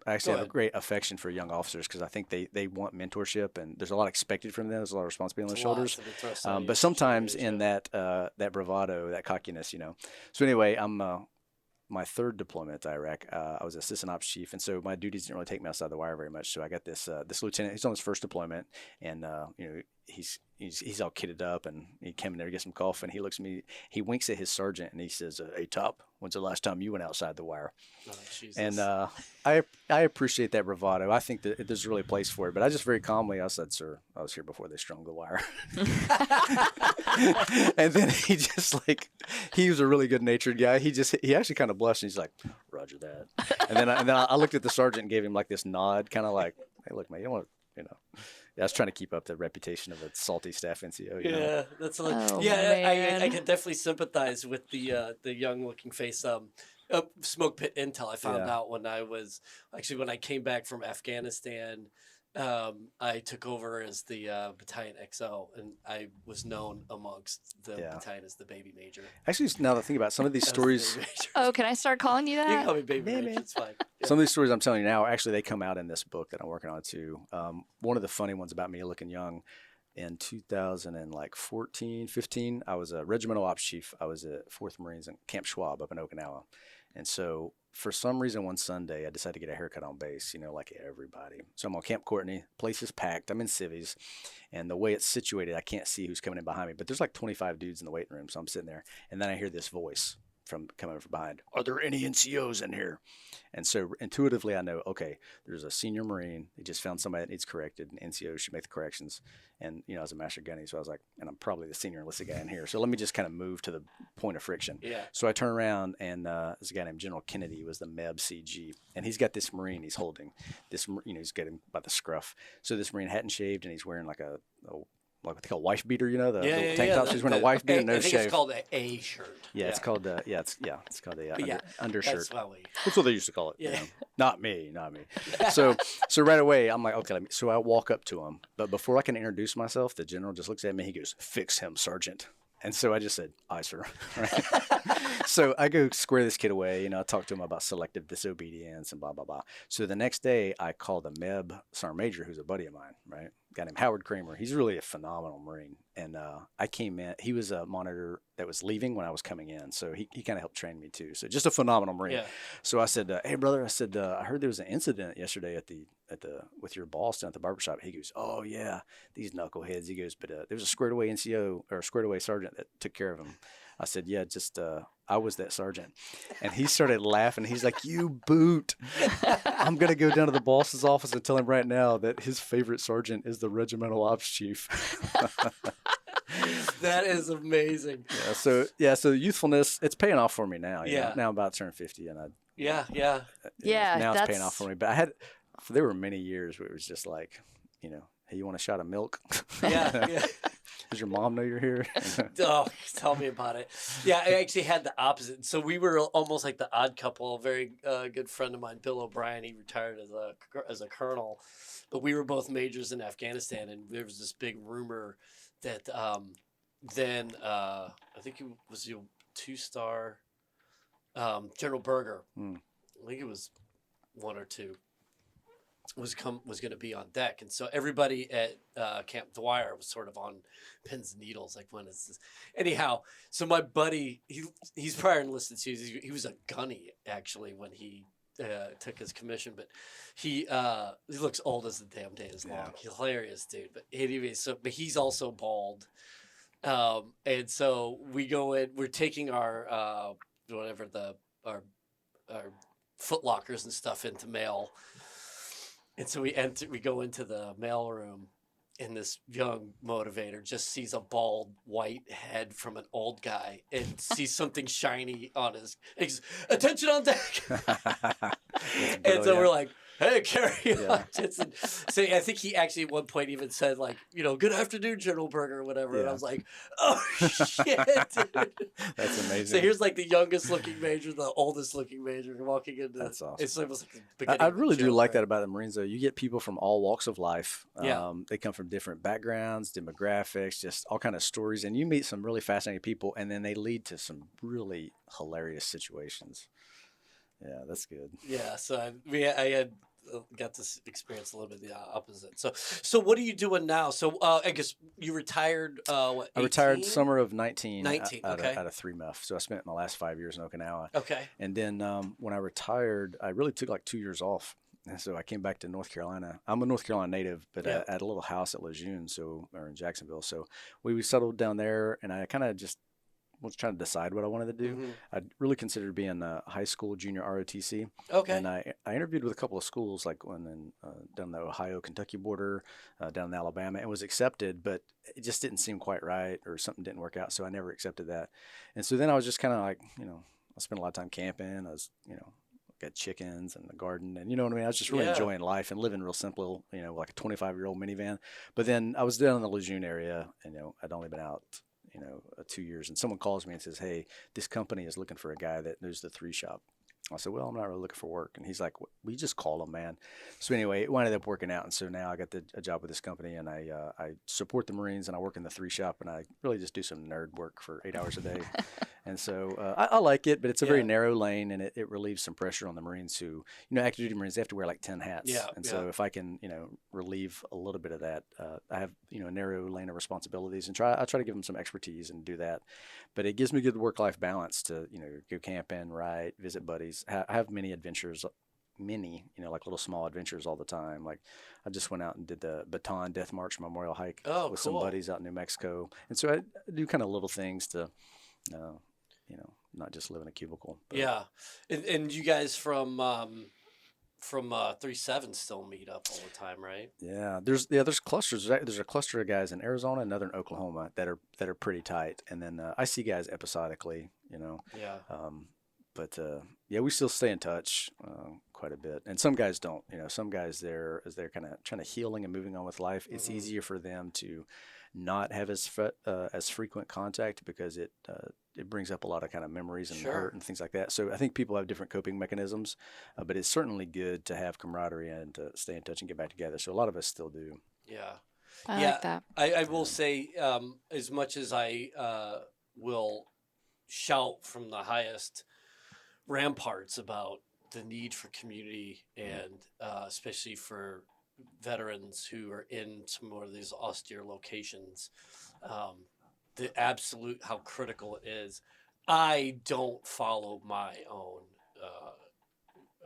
have a great affection for young officers because I think they want mentorship, and there's a lot expected from them. There's a lot of responsibility on their shoulders. But sometimes in that bravado, that cockiness, So anyway, I'm my third deployment to Iraq. I was assistant ops chief, and so my duties didn't really take me outside the wire very much. So I got this lieutenant. He's on his first deployment, and he's all kitted up, and he came in there to get some coffee, and he looks at me. He winks at his sergeant, and he says, "Hey, Top, when's the last time you went outside the wire?" Oh, Jesus. And I appreciate that bravado. I think that there's really a place for it. But I just very calmly, I said, "Sir, I was here before they strung the wire." And then he just he was a really good natured guy. He actually kind of blushed, and he's like, "Roger that." And then I looked at the sergeant and gave him like this nod, kind of like, "Hey, look, man, you don't want to, I was trying to keep up the reputation of a salty staff NCO. That's man. I can definitely sympathize with the young looking face. Smoke pit intel I found out when I came back from Afghanistan. I took over as the battalion XO, and I was known amongst the Yeah. battalion as the baby major. Actually, now that I think about it, some of these I was the stories, baby major. Oh, can I start calling you You can that? call me baby Baby. major. It's fine. Yeah. some of these stories I'm telling you now, actually, they come out in this book that I'm working on too. One of the funny ones about me looking young, in 2014, 15, I was a regimental ops chief. I was at 4th Marines in Camp Schwab up in Okinawa. And so for some reason, one Sunday, I decided to get a haircut on base, like everybody. So I'm on Camp Courtney. Place is packed. I'm in civvies. And the way it's situated, I can't see who's coming in behind me. But there's like 25 dudes in the waiting room. So I'm sitting there. And then I hear this voice coming from behind. Are there any NCOs in here? And so intuitively, I know, okay, there's a senior Marine. They just found somebody that needs corrected, and NCOs should make the corrections. And, I was a master gunny, so I was like, and I'm probably the senior enlisted guy in here. So let me just kind of move to the point of friction. Yeah. So I turn around, and there's a guy named General Kennedy, who was the MEB CG. And he's got this Marine he's holding. This, he's got him by the scruff. So this Marine hadn't shaved, and he's wearing like like what they call wife beater, the tank tops. He's wearing a wife beater, no I think shave. it's called an A shirt. Yeah, it's called it's called a undershirt. That's why we. That's what they used to call it. Yeah. Not me. So right away, I'm like, okay. So I walk up to him, but before I can introduce myself, the general just looks at me. He goes, "Fix him, Sergeant." And so I just said, "Aye, sir." Right? So I go square this kid away. I talk to him about selective disobedience and blah, blah, blah. So the next day, I called a MEB Sergeant Major, who's a buddy of mine, right? A guy named Howard Kramer. He's really a phenomenal Marine. And I came in. He was a monitor that was leaving when I was coming in. So he kind of helped train me too. So just a phenomenal Marine. Yeah. So I said, "Hey, brother," I said, "I heard there was an incident yesterday with your boss down at the barbershop." He goes, "Oh, yeah, these knuckleheads." He goes, "But there was a squared away NCO or a squared away sergeant that took care of him." I said, "Yeah, just I was that sergeant." And he started laughing. He's like, "You boot. I'm going to go down to the boss's office and tell him right now that his favorite sergeant is the regimental ops chief." That is amazing. So youthfulness, it's paying off for me now. Yeah. Now I'm about to turn 50 and Yeah, now it's paying that's- off for me. But there were many years where it was just like, "Hey, you want a shot of milk?" Yeah. Does your mom know you're here? Oh, tell me about it. Yeah, I actually had the opposite. So we were almost like the odd couple. A very good friend of mine, Bill O'Brien, he retired as a colonel, but we were both majors in Afghanistan, and there was this big rumor that then I think it was your 2-star General Berger. I think it was 1 or 2. Was going to be on deck, and so everybody at Camp Dwyer was sort of on pins and needles, like, when is this? Anyhow, so my buddy, he's prior enlisted too. He was a gunny actually when he took his commission, but he looks old as the damn day is long. He's hilarious, dude. But anyway, but he's also bald, and so we go in. We're taking our our foot lockers and stuff into mail. And so we go into the mail room, and this young motivator just sees a bald white head from an old guy and sees something shiny on his. He's, "Attention on deck!" And so we're like, "Hey, carry on." So I think he actually at one point even said, like, "Good afternoon, General Berger," or whatever. Yeah. And I was like, "Oh shit, dude." That's amazing. So here's like the youngest looking major, the oldest looking major walking into. That's awesome. It's almost like the beginning. I of a really do joke, like right? that about the Marines, though. You get people from all walks of life. Yeah. They come from different backgrounds, demographics, just all kind of stories, and you meet some really fascinating people, and then they lead to some really hilarious situations. Yeah, that's good. Yeah, so I had got to experience a little bit of the opposite. So what are you doing now? So I guess you retired. What? 18? I retired summer of 19. 19, out okay. of 3 MEF. So I spent my last 5 years in Okinawa. Okay. And then when I retired, I really took like 2 years off. And so I came back to North Carolina. I'm a North Carolina native, but I had a little house at Lejeune, or in Jacksonville. So we settled down there, and I kind of just was trying to decide what I wanted to do. Mm-hmm. I really considered being a high school junior ROTC. Okay. And I interviewed with a couple of schools, like one in down the Ohio-Kentucky border, down in Alabama, and was accepted, but it just didn't seem quite right, or something didn't work out, so I never accepted that. And so then I was just kind of like, I spent a lot of time camping. I was, got chickens and the garden, and you know what I mean? I was just really enjoying life and living real simple, like a 25-year-old minivan. But then I was down in the Lejeune area, and, I'd only been out 2 years, and someone calls me and says, "Hey, this company is looking for a guy that knows the 3 shop." I said, well, I'm not really looking for work. And he's like, we just call them, man. So anyway, it wound up working out. And so now I got a job with this company, and I support the Marines, and I work in the 3 shop, and I really just do some nerd work for 8 hours a day. And so I like it, but it's a very narrow lane, and it relieves some pressure on the Marines who, active duty Marines, they have to wear like 10 hats. Yeah. And so if I can, relieve a little bit of that, I have, a narrow lane of responsibilities, and I try to give them some expertise and do that. But it gives me good work-life balance to, go camping, ride, visit buddies. I have many adventures, like little small adventures all the time. Like I just went out and did the Baton Death March Memorial Hike with some buddies out in New Mexico. And so I do kind of little things to, not just live in a cubicle. But. Yeah. And you guys from 3-7 still meet up all the time, right? Yeah, there's clusters. There's a cluster of guys in Arizona and another in Oklahoma that are pretty tight, and then I see guys episodically, Yeah. But we still stay in touch quite a bit, and some guys don't. Some guys as they're kind of trying to healing and moving on with life, it's easier for them to not have as frequent contact because it brings up a lot of kind of memories and hurt and things like that. So I think people have different coping mechanisms, but it's certainly good to have camaraderie and to stay in touch and get back together. So a lot of us still do. Yeah. I like that. I will say, as much as I will shout from the highest ramparts about the need for community and especially for veterans who are in some more of these austere locations, the absolute how critical it is. I don't follow my own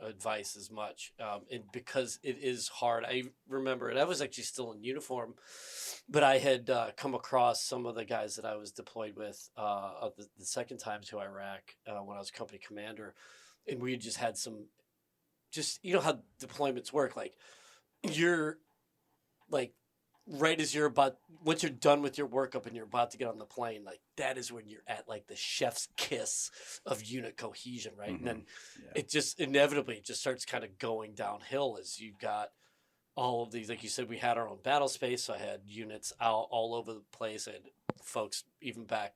advice as much, and because it is hard. I remember, and I was actually still in uniform, but I had come across some of the guys that I was deployed with the second time to Iraq when I was company commander, and we just had some, how deployments work. Like you're like right as you're about, once you're done with your workup and you're about to get on the plane, like that is when you're at like the chef's kiss of unit cohesion, right? And then it just inevitably just starts kind of going downhill as you've got all of these, like you said, we had our own battle space. So I had units out all over the place. I had folks even back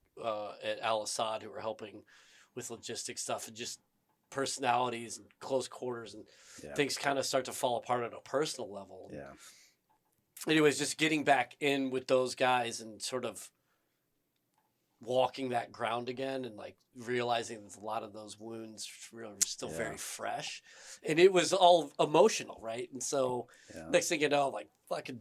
at Al Assad who were helping with logistics stuff, and just personalities and close quarters and things kind of start to fall apart at a personal level. Yeah. Anyways, just getting back in with those guys and sort of walking that ground again, and like realizing that a lot of those wounds really were still very fresh, and it was all emotional, right? And so next thing you know, like fucking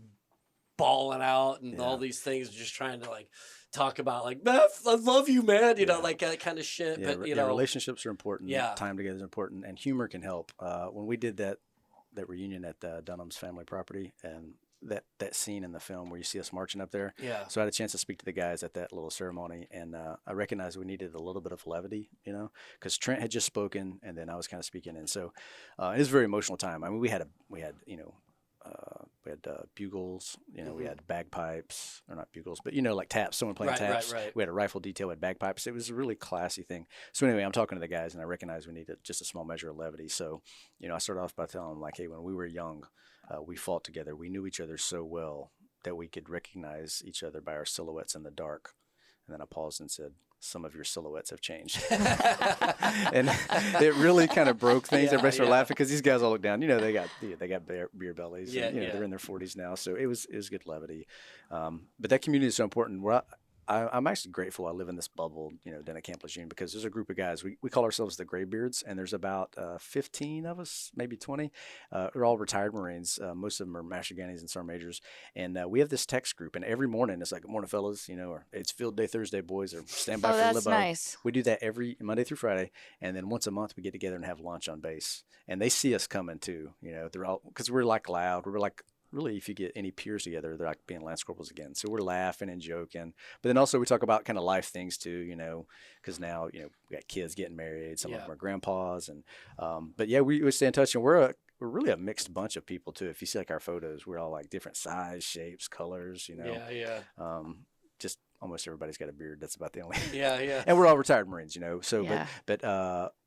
bawling out and all these things, just trying to like talk about like, I love you, man, like that kind of shit. Yeah, but relationships are important. Time together is important, and humor can help. When we did that reunion at Dunham's family property, and that scene in the film where you see us marching up there. Yeah. So I had a chance to speak to the guys at that little ceremony, and I recognized we needed a little bit of levity, because Trent had just spoken, and then I was kind of speaking, and so it was a very emotional time. I mean, we had bugles, we had bagpipes, or not bugles, but like taps, someone playing taps. Right. We had a rifle detail with bagpipes. It was a really classy thing. So anyway, I'm talking to the guys, and I recognized we needed just a small measure of levity. So, I started off by telling them like, hey, when we were young, we fought together. We knew each other so well that we could recognize each other by our silhouettes in the dark. And then I paused and said, some of your silhouettes have changed. And it really kind of broke things. Everybody started laughing because these guys all look down. They got beer bellies. And, they're in their 40s now. So it was good levity. But that community is so important. I'm actually grateful I live in this bubble, down at Camp Lejeune, because there's a group of guys. We call ourselves the Graybeards, and there's about 15 of us, maybe 20. We're all retired Marines. Most of them are Master Guineas and Sergeant Majors. And we have this text group, and every morning it's like, good morning, fellas, or it's Field Day Thursday, boys, or stand by for that's Libo. Nice. We do that every Monday through Friday, and then once a month we get together and have lunch on base. And they see us coming too, they're all, because we're like loud. We're like, really, if you get any peers together, they're like being Lance Corporals again. So we're laughing and joking. But then also we talk about kind of life things too, because now, we got kids getting married. Some of them are grandpas. And but yeah, we stay in touch, and we're really a mixed bunch of people too. If you see like our photos, we're all like different size, shapes, colors, just almost everybody's got a beard. That's about the only. And we're all retired Marines, So,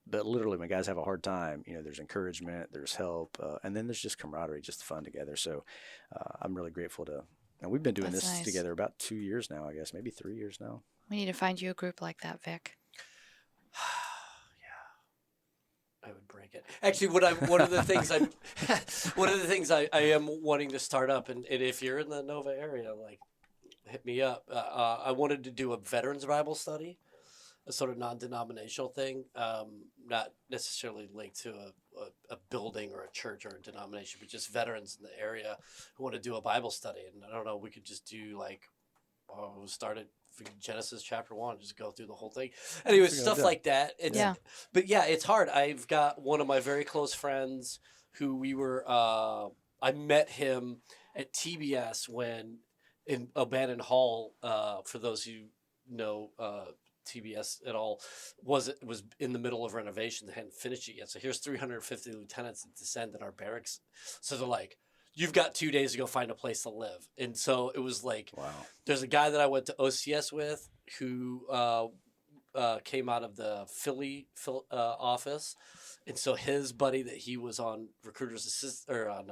but literally, when guys have a hard time, there's encouragement, there's help, and then there's just camaraderie, just fun together. So, I'm really grateful and we've been doing this together about 2 years now, I guess, maybe 3 years now. We need to find you a group like that, Vic. I would break it. Actually, one of the things I am wanting to start up, and if you're in the Nova area, like, hit me up. I wanted to do a veterans Bible study, a sort of non-denominational thing, not necessarily linked to a building or a church or a denomination, but just veterans in the area who want to do a Bible study. And I don't know, we could just do like, start at Genesis chapter 1, just go through the whole thing. Anyway, stuff like that. But yeah, it's hard. I've got one of my very close friends who I met him at TBS when in O'Bannon Hall, for those who know TBS at all, was in the middle of renovation. They hadn't finished it yet. So here's 350 lieutenants that descend in our barracks. So they're like, you've got 2 days to go find a place to live. And so it was like, wow. There's a guy that I went to OCS with who came out of the Philly office. And so his buddy that he was on recruiter's assist or on,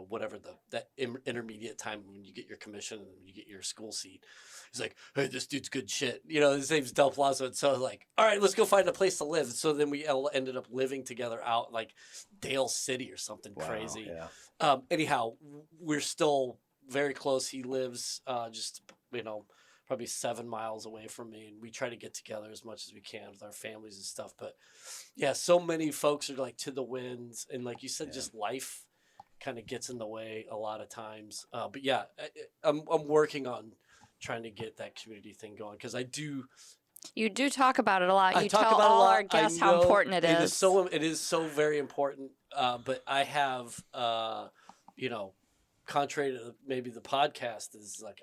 whatever that intermediate time when you get your commission and you get your school seat. He's like, hey, this dude's good shit. His name's Del Plazo. And so like, all right, let's go find a place to live. And so then we ended up living together out like Dale City or something crazy. Yeah. Anyhow, we're still very close. He lives just, probably 7 miles away from me. And we try to get together as much as we can with our families and stuff. But yeah, so many folks are like to the winds. And like you said, just life kind of gets in the way a lot of times. But yeah, I'm working on trying to get that community thing going because I do. You do talk about it a lot. You tell all our guests how important it is. It is so very important. But I have, contrary to maybe the podcast, is like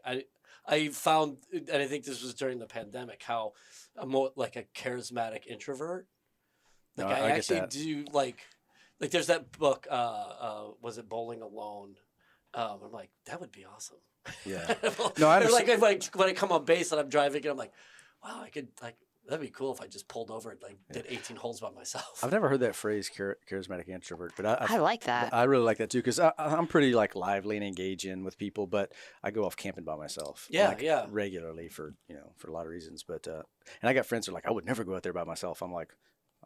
I found, and I think this was during the pandemic, how I'm more like a charismatic introvert. Like I actually do like there's that book, was it Bowling Alone? I'm like, that would be awesome. Yeah. No, I understand. Like when I come on base and I'm driving and I'm like, wow, I could that'd be cool if I just pulled over and did 18 holes by myself. I've never heard that phrase, charismatic introvert, but I like that. I really like that too because I'm pretty like lively and engaging with people, but I go off camping by myself. Regularly for a lot of reasons. But and I got friends who are like, I would never go out there by myself. I'm like,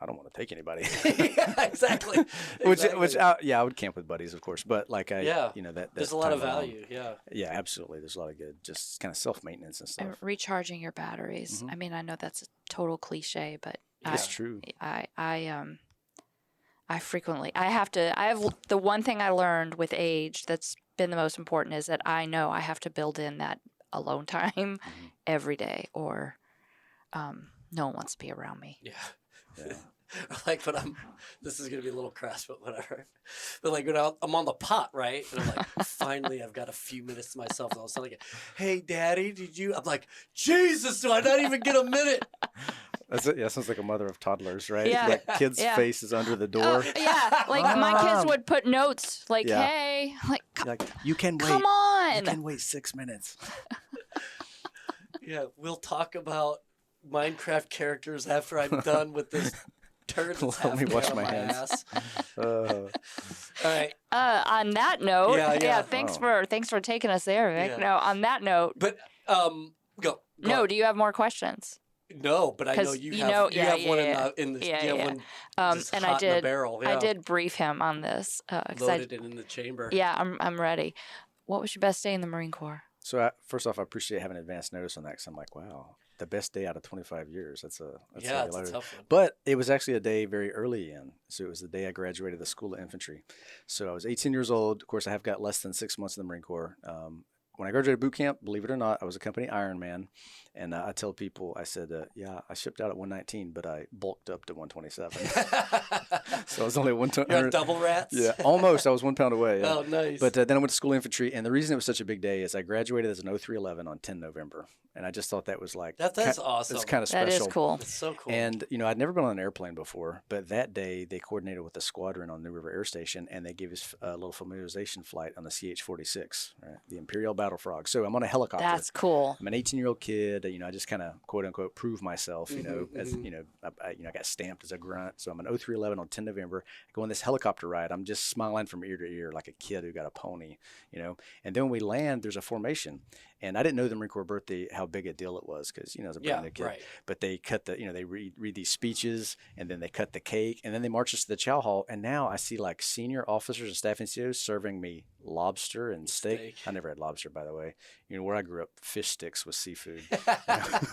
I don't want to take anybody. Yeah, exactly. I would camp with buddies, of course, but there's a lot of value. Yeah, absolutely. There's a lot of good, just kind of self-maintenance and stuff. And recharging your batteries. Mm-hmm. I mean, I know that's a total cliche, but it's true. I frequently, I have the one thing I learned with age that's been the most important is that I know I have to build in that alone time every day or no one wants to be around me. Yeah. Like when this is going to be a little crass, but whatever. But like when I'm on the pot, right? And I'm like, finally, I've got a few minutes to myself. And all of a sudden, like, hey, Daddy, I'm like, Jesus, do I not even get a minute? That's it. Yeah, sounds like a mother of toddlers, right? Yeah. Like kids' faces under the door. Like my kids would put notes like, hey, like you can wait. Come on. You can wait 6 minutes. Yeah, we'll talk about Minecraft characters after I'm done with this turd that's Let me wash my hands. Ass. All right. On that note, thanks for taking us there, Vic. No, on that note. But go. No, do you have more questions? No, but I know you have one in the one and hot in the barrel. Yeah. I did brief him on this. Loaded it in the chamber. Yeah, I'm ready. What was your best day in the Marine Corps? So first off, I appreciate having advance notice on that because I'm like, wow, the best day out of 25 years. That's a tough one. But it was actually a day very early in. So it was the day I graduated the School of Infantry. So I was 18 years old. Of course, I have got less than 6 months in the Marine Corps. When I graduated boot camp, believe it or not, I was a company Ironman. And I tell people, I said, I shipped out at 119, but I bulked up to 127. So I was only You're on double rats? Yeah, almost. I was 1 pound away. Yeah. Oh, nice. But then I went to School of Infantry. And the reason it was such a big day is I graduated as an 0311 on 10 November. And I just thought that was like... That's awesome. It's kind of special. That is cool. It's so cool. And, I'd never been on an airplane before. But that day, they coordinated with the squadron on New River Air Station. And they gave us a little familiarization flight on the CH-46, right? The Imperial Battle Frog. So I'm on a helicopter. That's cool. I'm an 18-year-old kid. I just kind of, quote unquote, prove myself, as, I got stamped as a grunt. So I'm an 0311 on 10 November. I go on this helicopter ride. I'm just smiling from ear to ear like a kid who got a pony, And then when we land, there's a formation. And I didn't know the Marine Corps birthday, how big a deal it was, because, as a brand new kid. Right. But they cut they read these speeches, and then they cut the cake, and then they march us to the chow hall. And now I see like senior officers and staff NCOs serving me lobster and steak. I never had lobster, by the way. Where I grew up, fish sticks was seafood.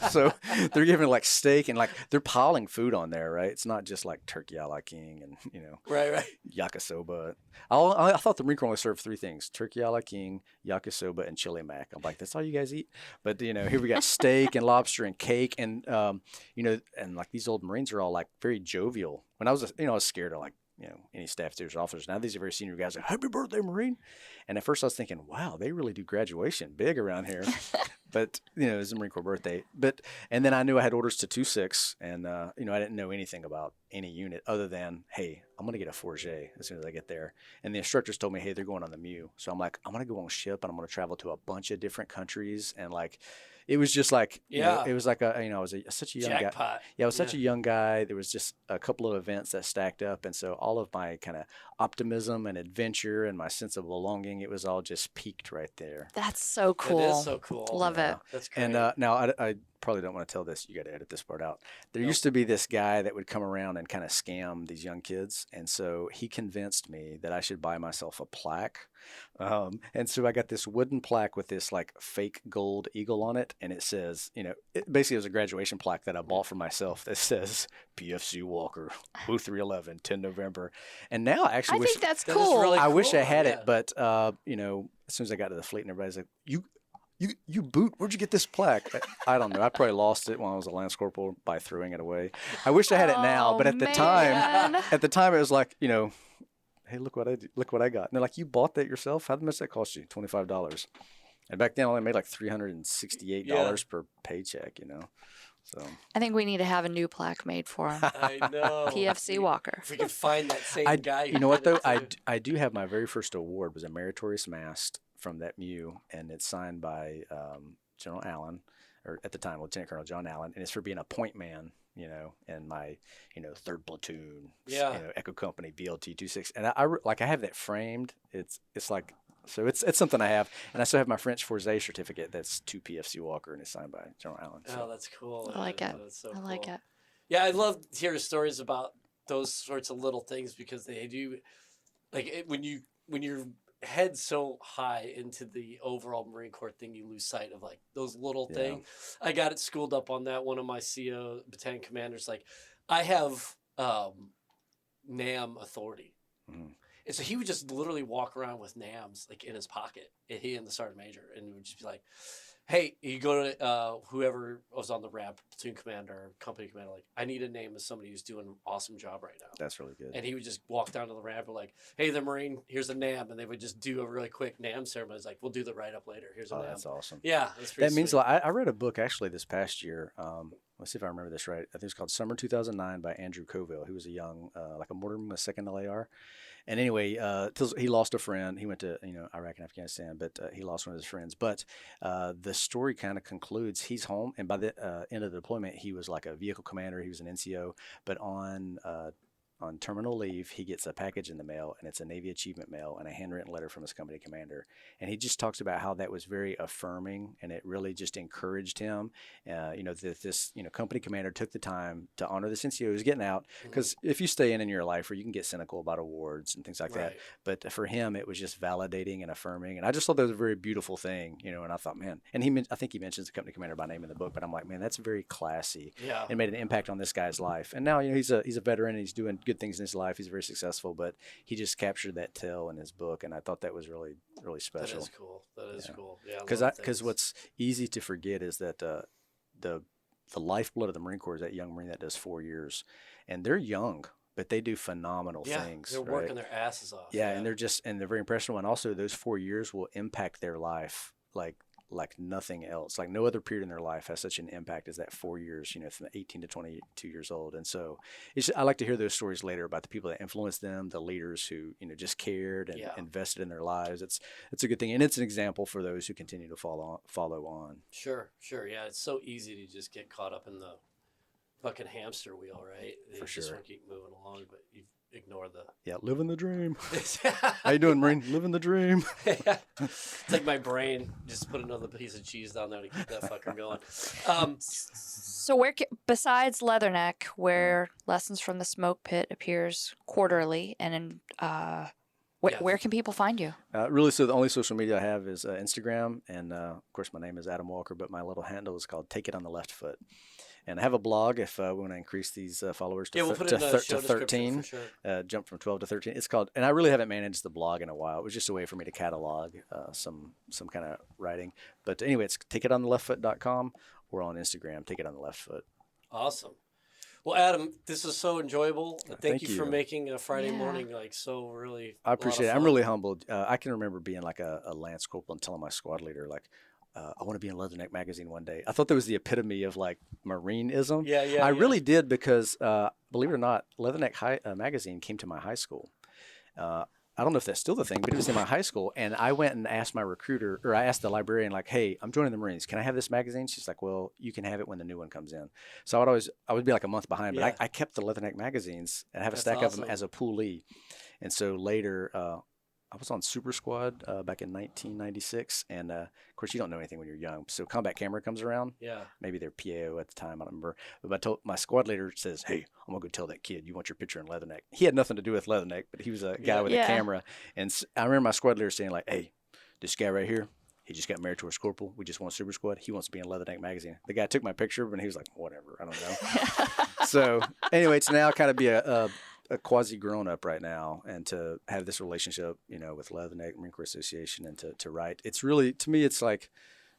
So they're giving like steak, and like they're piling food on there, right? It's not just like turkey a la king and, right. yakisoba. I thought the Marine Corps only served three things: turkey a la king, yakisoba, and chili mac. I'm like, that's all you guys eat? But here we got steak and lobster and cake, and and like these old Marines are all like very jovial. When I was, I was scared of like any staff officers or officers. Now these are very senior guys like, happy birthday, Marine. And at first I was thinking, wow, they really do graduation big around here. But, it was a Marine Corps birthday. And then I knew I had orders to 2-6, and, I didn't know anything about any unit other than, hey, I'm going to get a Forget as soon as I get there. And the instructors told me, hey, they're going on the MEU. So I'm like, I'm going to go on ship, and I'm going to travel to a bunch of different countries. And like, it was just like, it was like I was such a young Jackpot. guy. Yeah, I was such a young guy. There was just a couple of events that stacked up. And so all of my kind of optimism and adventure and my sense of belonging, it was all just peaked right there. That's so cool. It is so cool. Love it. That's great. And now I probably don't want to tell this. You got to edit this part out. There used to be this guy that would come around and kind of scam these young kids. And so he convinced me that I should buy myself a plaque. And so I got this wooden plaque with this like fake gold eagle on it. And it says, basically it was a graduation plaque that I bought for myself that says PFC Walker, booth 311, 10 November. And now I actually wish think that's that cool. is really I wish I cool, had yeah. it, but as soon as I got to the fleet and everybody's like, you boot, where'd you get this plaque? I don't know. I probably lost it when I was a Lance Corporal by throwing it away. I wish I had it now, but at the time it was like, hey, look what I got. And they're like, you bought that yourself? How much that cost you? $25. And back then I only made like $368 per paycheck, So I think we need to have a new plaque made for him. I know. PFC Walker. If we could find that same guy. You know what though? I do have my very first award was a meritorious mast from that MEU, and it's signed by General Allen, or at the time Lieutenant Colonel John Allen, and it's for being a point man, in my 3rd platoon, Echo Company BLT 26, and I have that framed. It's like. So it's something I have, and I still have my French Forget certificate that's to PFC Walker, and it's signed by General Allen. So. Oh, that's cool. I like it. So I like it. Yeah, I love hearing stories about those sorts of little things because they do, when your head's so high into the overall Marine Corps thing, you lose sight of like those little things. I got it schooled up on that. One of my CO battalion commanders, like, I have NAM authority. Mm-hmm. And so he would just literally walk around with NAMs like in his pocket, and he and the sergeant major, and would just be like, hey, you go to whoever was on the ramp, platoon commander, or company commander, like, I need a name of somebody who's doing an awesome job right now. That's really good. And he would just walk down to the ramp and like, hey, the Marine, here's a NAM. And they would just do a really quick NAM ceremony. It's like, we'll do the write-up later. Here's a NAM. That's awesome. Yeah, that's pretty That means sweet. a lot. I read a book actually this past year. Let's see if I remember this right. I think it's called Summer 2009 by Andrew Coville. He was a young, like a mortarman with 2nd LAR. And anyway, he lost a friend. He went to Iraq and Afghanistan, but he lost one of his friends. But the story kind of concludes. He's home, and by the end of the deployment, he was like a vehicle commander. He was an NCO, but on terminal leave, he gets a package in the mail, and it's a Navy Achievement Mail and a handwritten letter from his company commander. And he just talks about how that was very affirming, and it really just encouraged him. That this company commander took the time to honor this NCO who's getting out. Because if you stay in your life, where you can get cynical about awards and things like that, but for him, it was just validating and affirming. And I just thought that was a very beautiful thing, And I thought, man, and I think he mentions the company commander by name in the book, but I'm like, man, that's very classy. Yeah, and made an impact on this guy's life. And now he's a veteran, and he's doing good things in his life. He's very successful, but he just captured that tale in his book, and I thought that was really, really special. That is cool. That is cool. Yeah, because what's easy to forget is that the lifeblood of the Marine Corps is that young Marine that does 4 years, and they're young, but they do phenomenal things. They're working their asses off. Yeah, and they're very impressionable, and also those 4 years will impact their life like nothing else. Like no other period in their life has such an impact as that 4 years, from 18 to 22 years old. And so I like to hear those stories later about the people that influenced them, the leaders who, just cared and invested in their lives. It's a good thing. And it's an example for those who continue to follow on. Sure. Yeah. It's so easy to just get caught up in the fucking hamster wheel, right? You just want to keep moving along, but ignore the. Yeah, living the dream. How you doing, Marine? Living the dream. It's like my brain just put another piece of cheese down there to keep that fucker going. So where, besides Leatherneck, where Lessons from the Smoke Pit appears quarterly, and where can people find you? Really, so the only social media I have is Instagram, and of course my name is Adam Walker, but my little handle is called Take It on the Left Foot. And I have a blog if we want to increase these followers to, we'll put it in the show 13, for sure. Jump from 12 to 13. It's called, and I really haven't managed the blog in a while. It was just a way for me to catalog some kind of writing. But anyway, it's takeitOnTheLeftFoot.com or on Instagram, Take It on the Left Foot. Awesome. Well, Adam, this is so enjoyable. Thank you for you. making a Friday morning like so really. I appreciate it. I'm really humbled. I can remember being like a Lance Corporal and telling my squad leader, like, I want to be in Leatherneck Magazine one day. I thought that was the epitome of like Marineism. I really did because, believe it or not, Leatherneck Magazine came to my high school. I don't know if that's still the thing, but it was in my high school. And I went and asked my recruiter, or I asked the librarian, like, hey, I'm joining the Marines. Can I have this magazine? She's like, well, you can have it when the new one comes in. So I would be like a month behind, but I kept the Leatherneck magazines and I have a stack of them as a poolee. And so later, I was on Super Squad back in 1996, and of course you don't know anything when you're young. So Combat Camera comes around. Yeah. Maybe they're PAO at the time, I don't remember. But my squad leader says, "Hey, I'm gonna go tell that kid you want your picture in Leatherneck." He had nothing to do with Leatherneck, but he was a guy with a camera. And I remember my squad leader saying, like, "Hey, this guy right here, he just got married to a corporal. We just won Super Squad. He wants to be in Leatherneck Magazine." The guy took my picture, but he was like, "Whatever, I don't know." So anyway, it's now kind of be a quasi grown up right now, and to have this relationship, with Leatherneck Marine Corps Association, and to write, it's really, to me, it's like,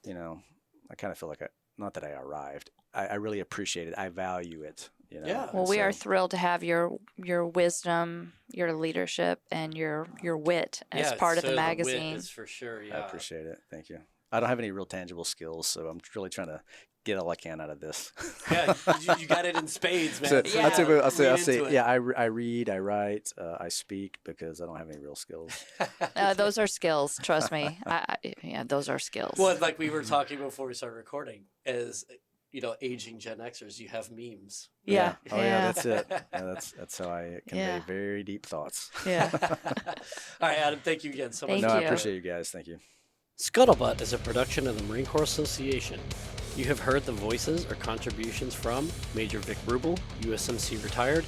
I kind of feel like not that I arrived. I really appreciate it. I value it. Yeah. Well, we are thrilled to have your wisdom, your leadership, and your wit as part of the magazine. The wit is for sure. Yeah. I appreciate it. Thank you. I don't have any real tangible skills, so I'm really trying to get all I can out of this. Yeah, you got it in spades, man. So I'll say, yeah, I read, I write, I speak, because I don't have any real skills. Those are skills, trust me. Those are skills. Well, like we were talking before we started recording, as aging Gen Xers, you have memes. Yeah. Oh yeah, that's it. Yeah, that's how I convey very deep thoughts. Yeah. All right, Adam, thank you again so much. No, I appreciate you guys. Thank you. Scuttlebutt is a production of the Marine Corps Association. You have heard the voices or contributions from Major Vic Rubel, USMC retired,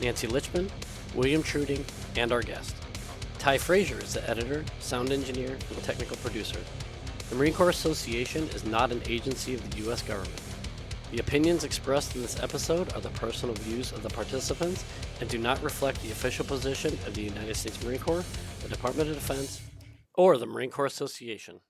Nancy Lichman, William Truding, and our guest. Ty Frazier is the editor, sound engineer, and technical producer. The Marine Corps Association is not an agency of the U.S. government. The opinions expressed in this episode are the personal views of the participants and do not reflect the official position of the United States Marine Corps, the Department of Defense, or the Marine Corps Association.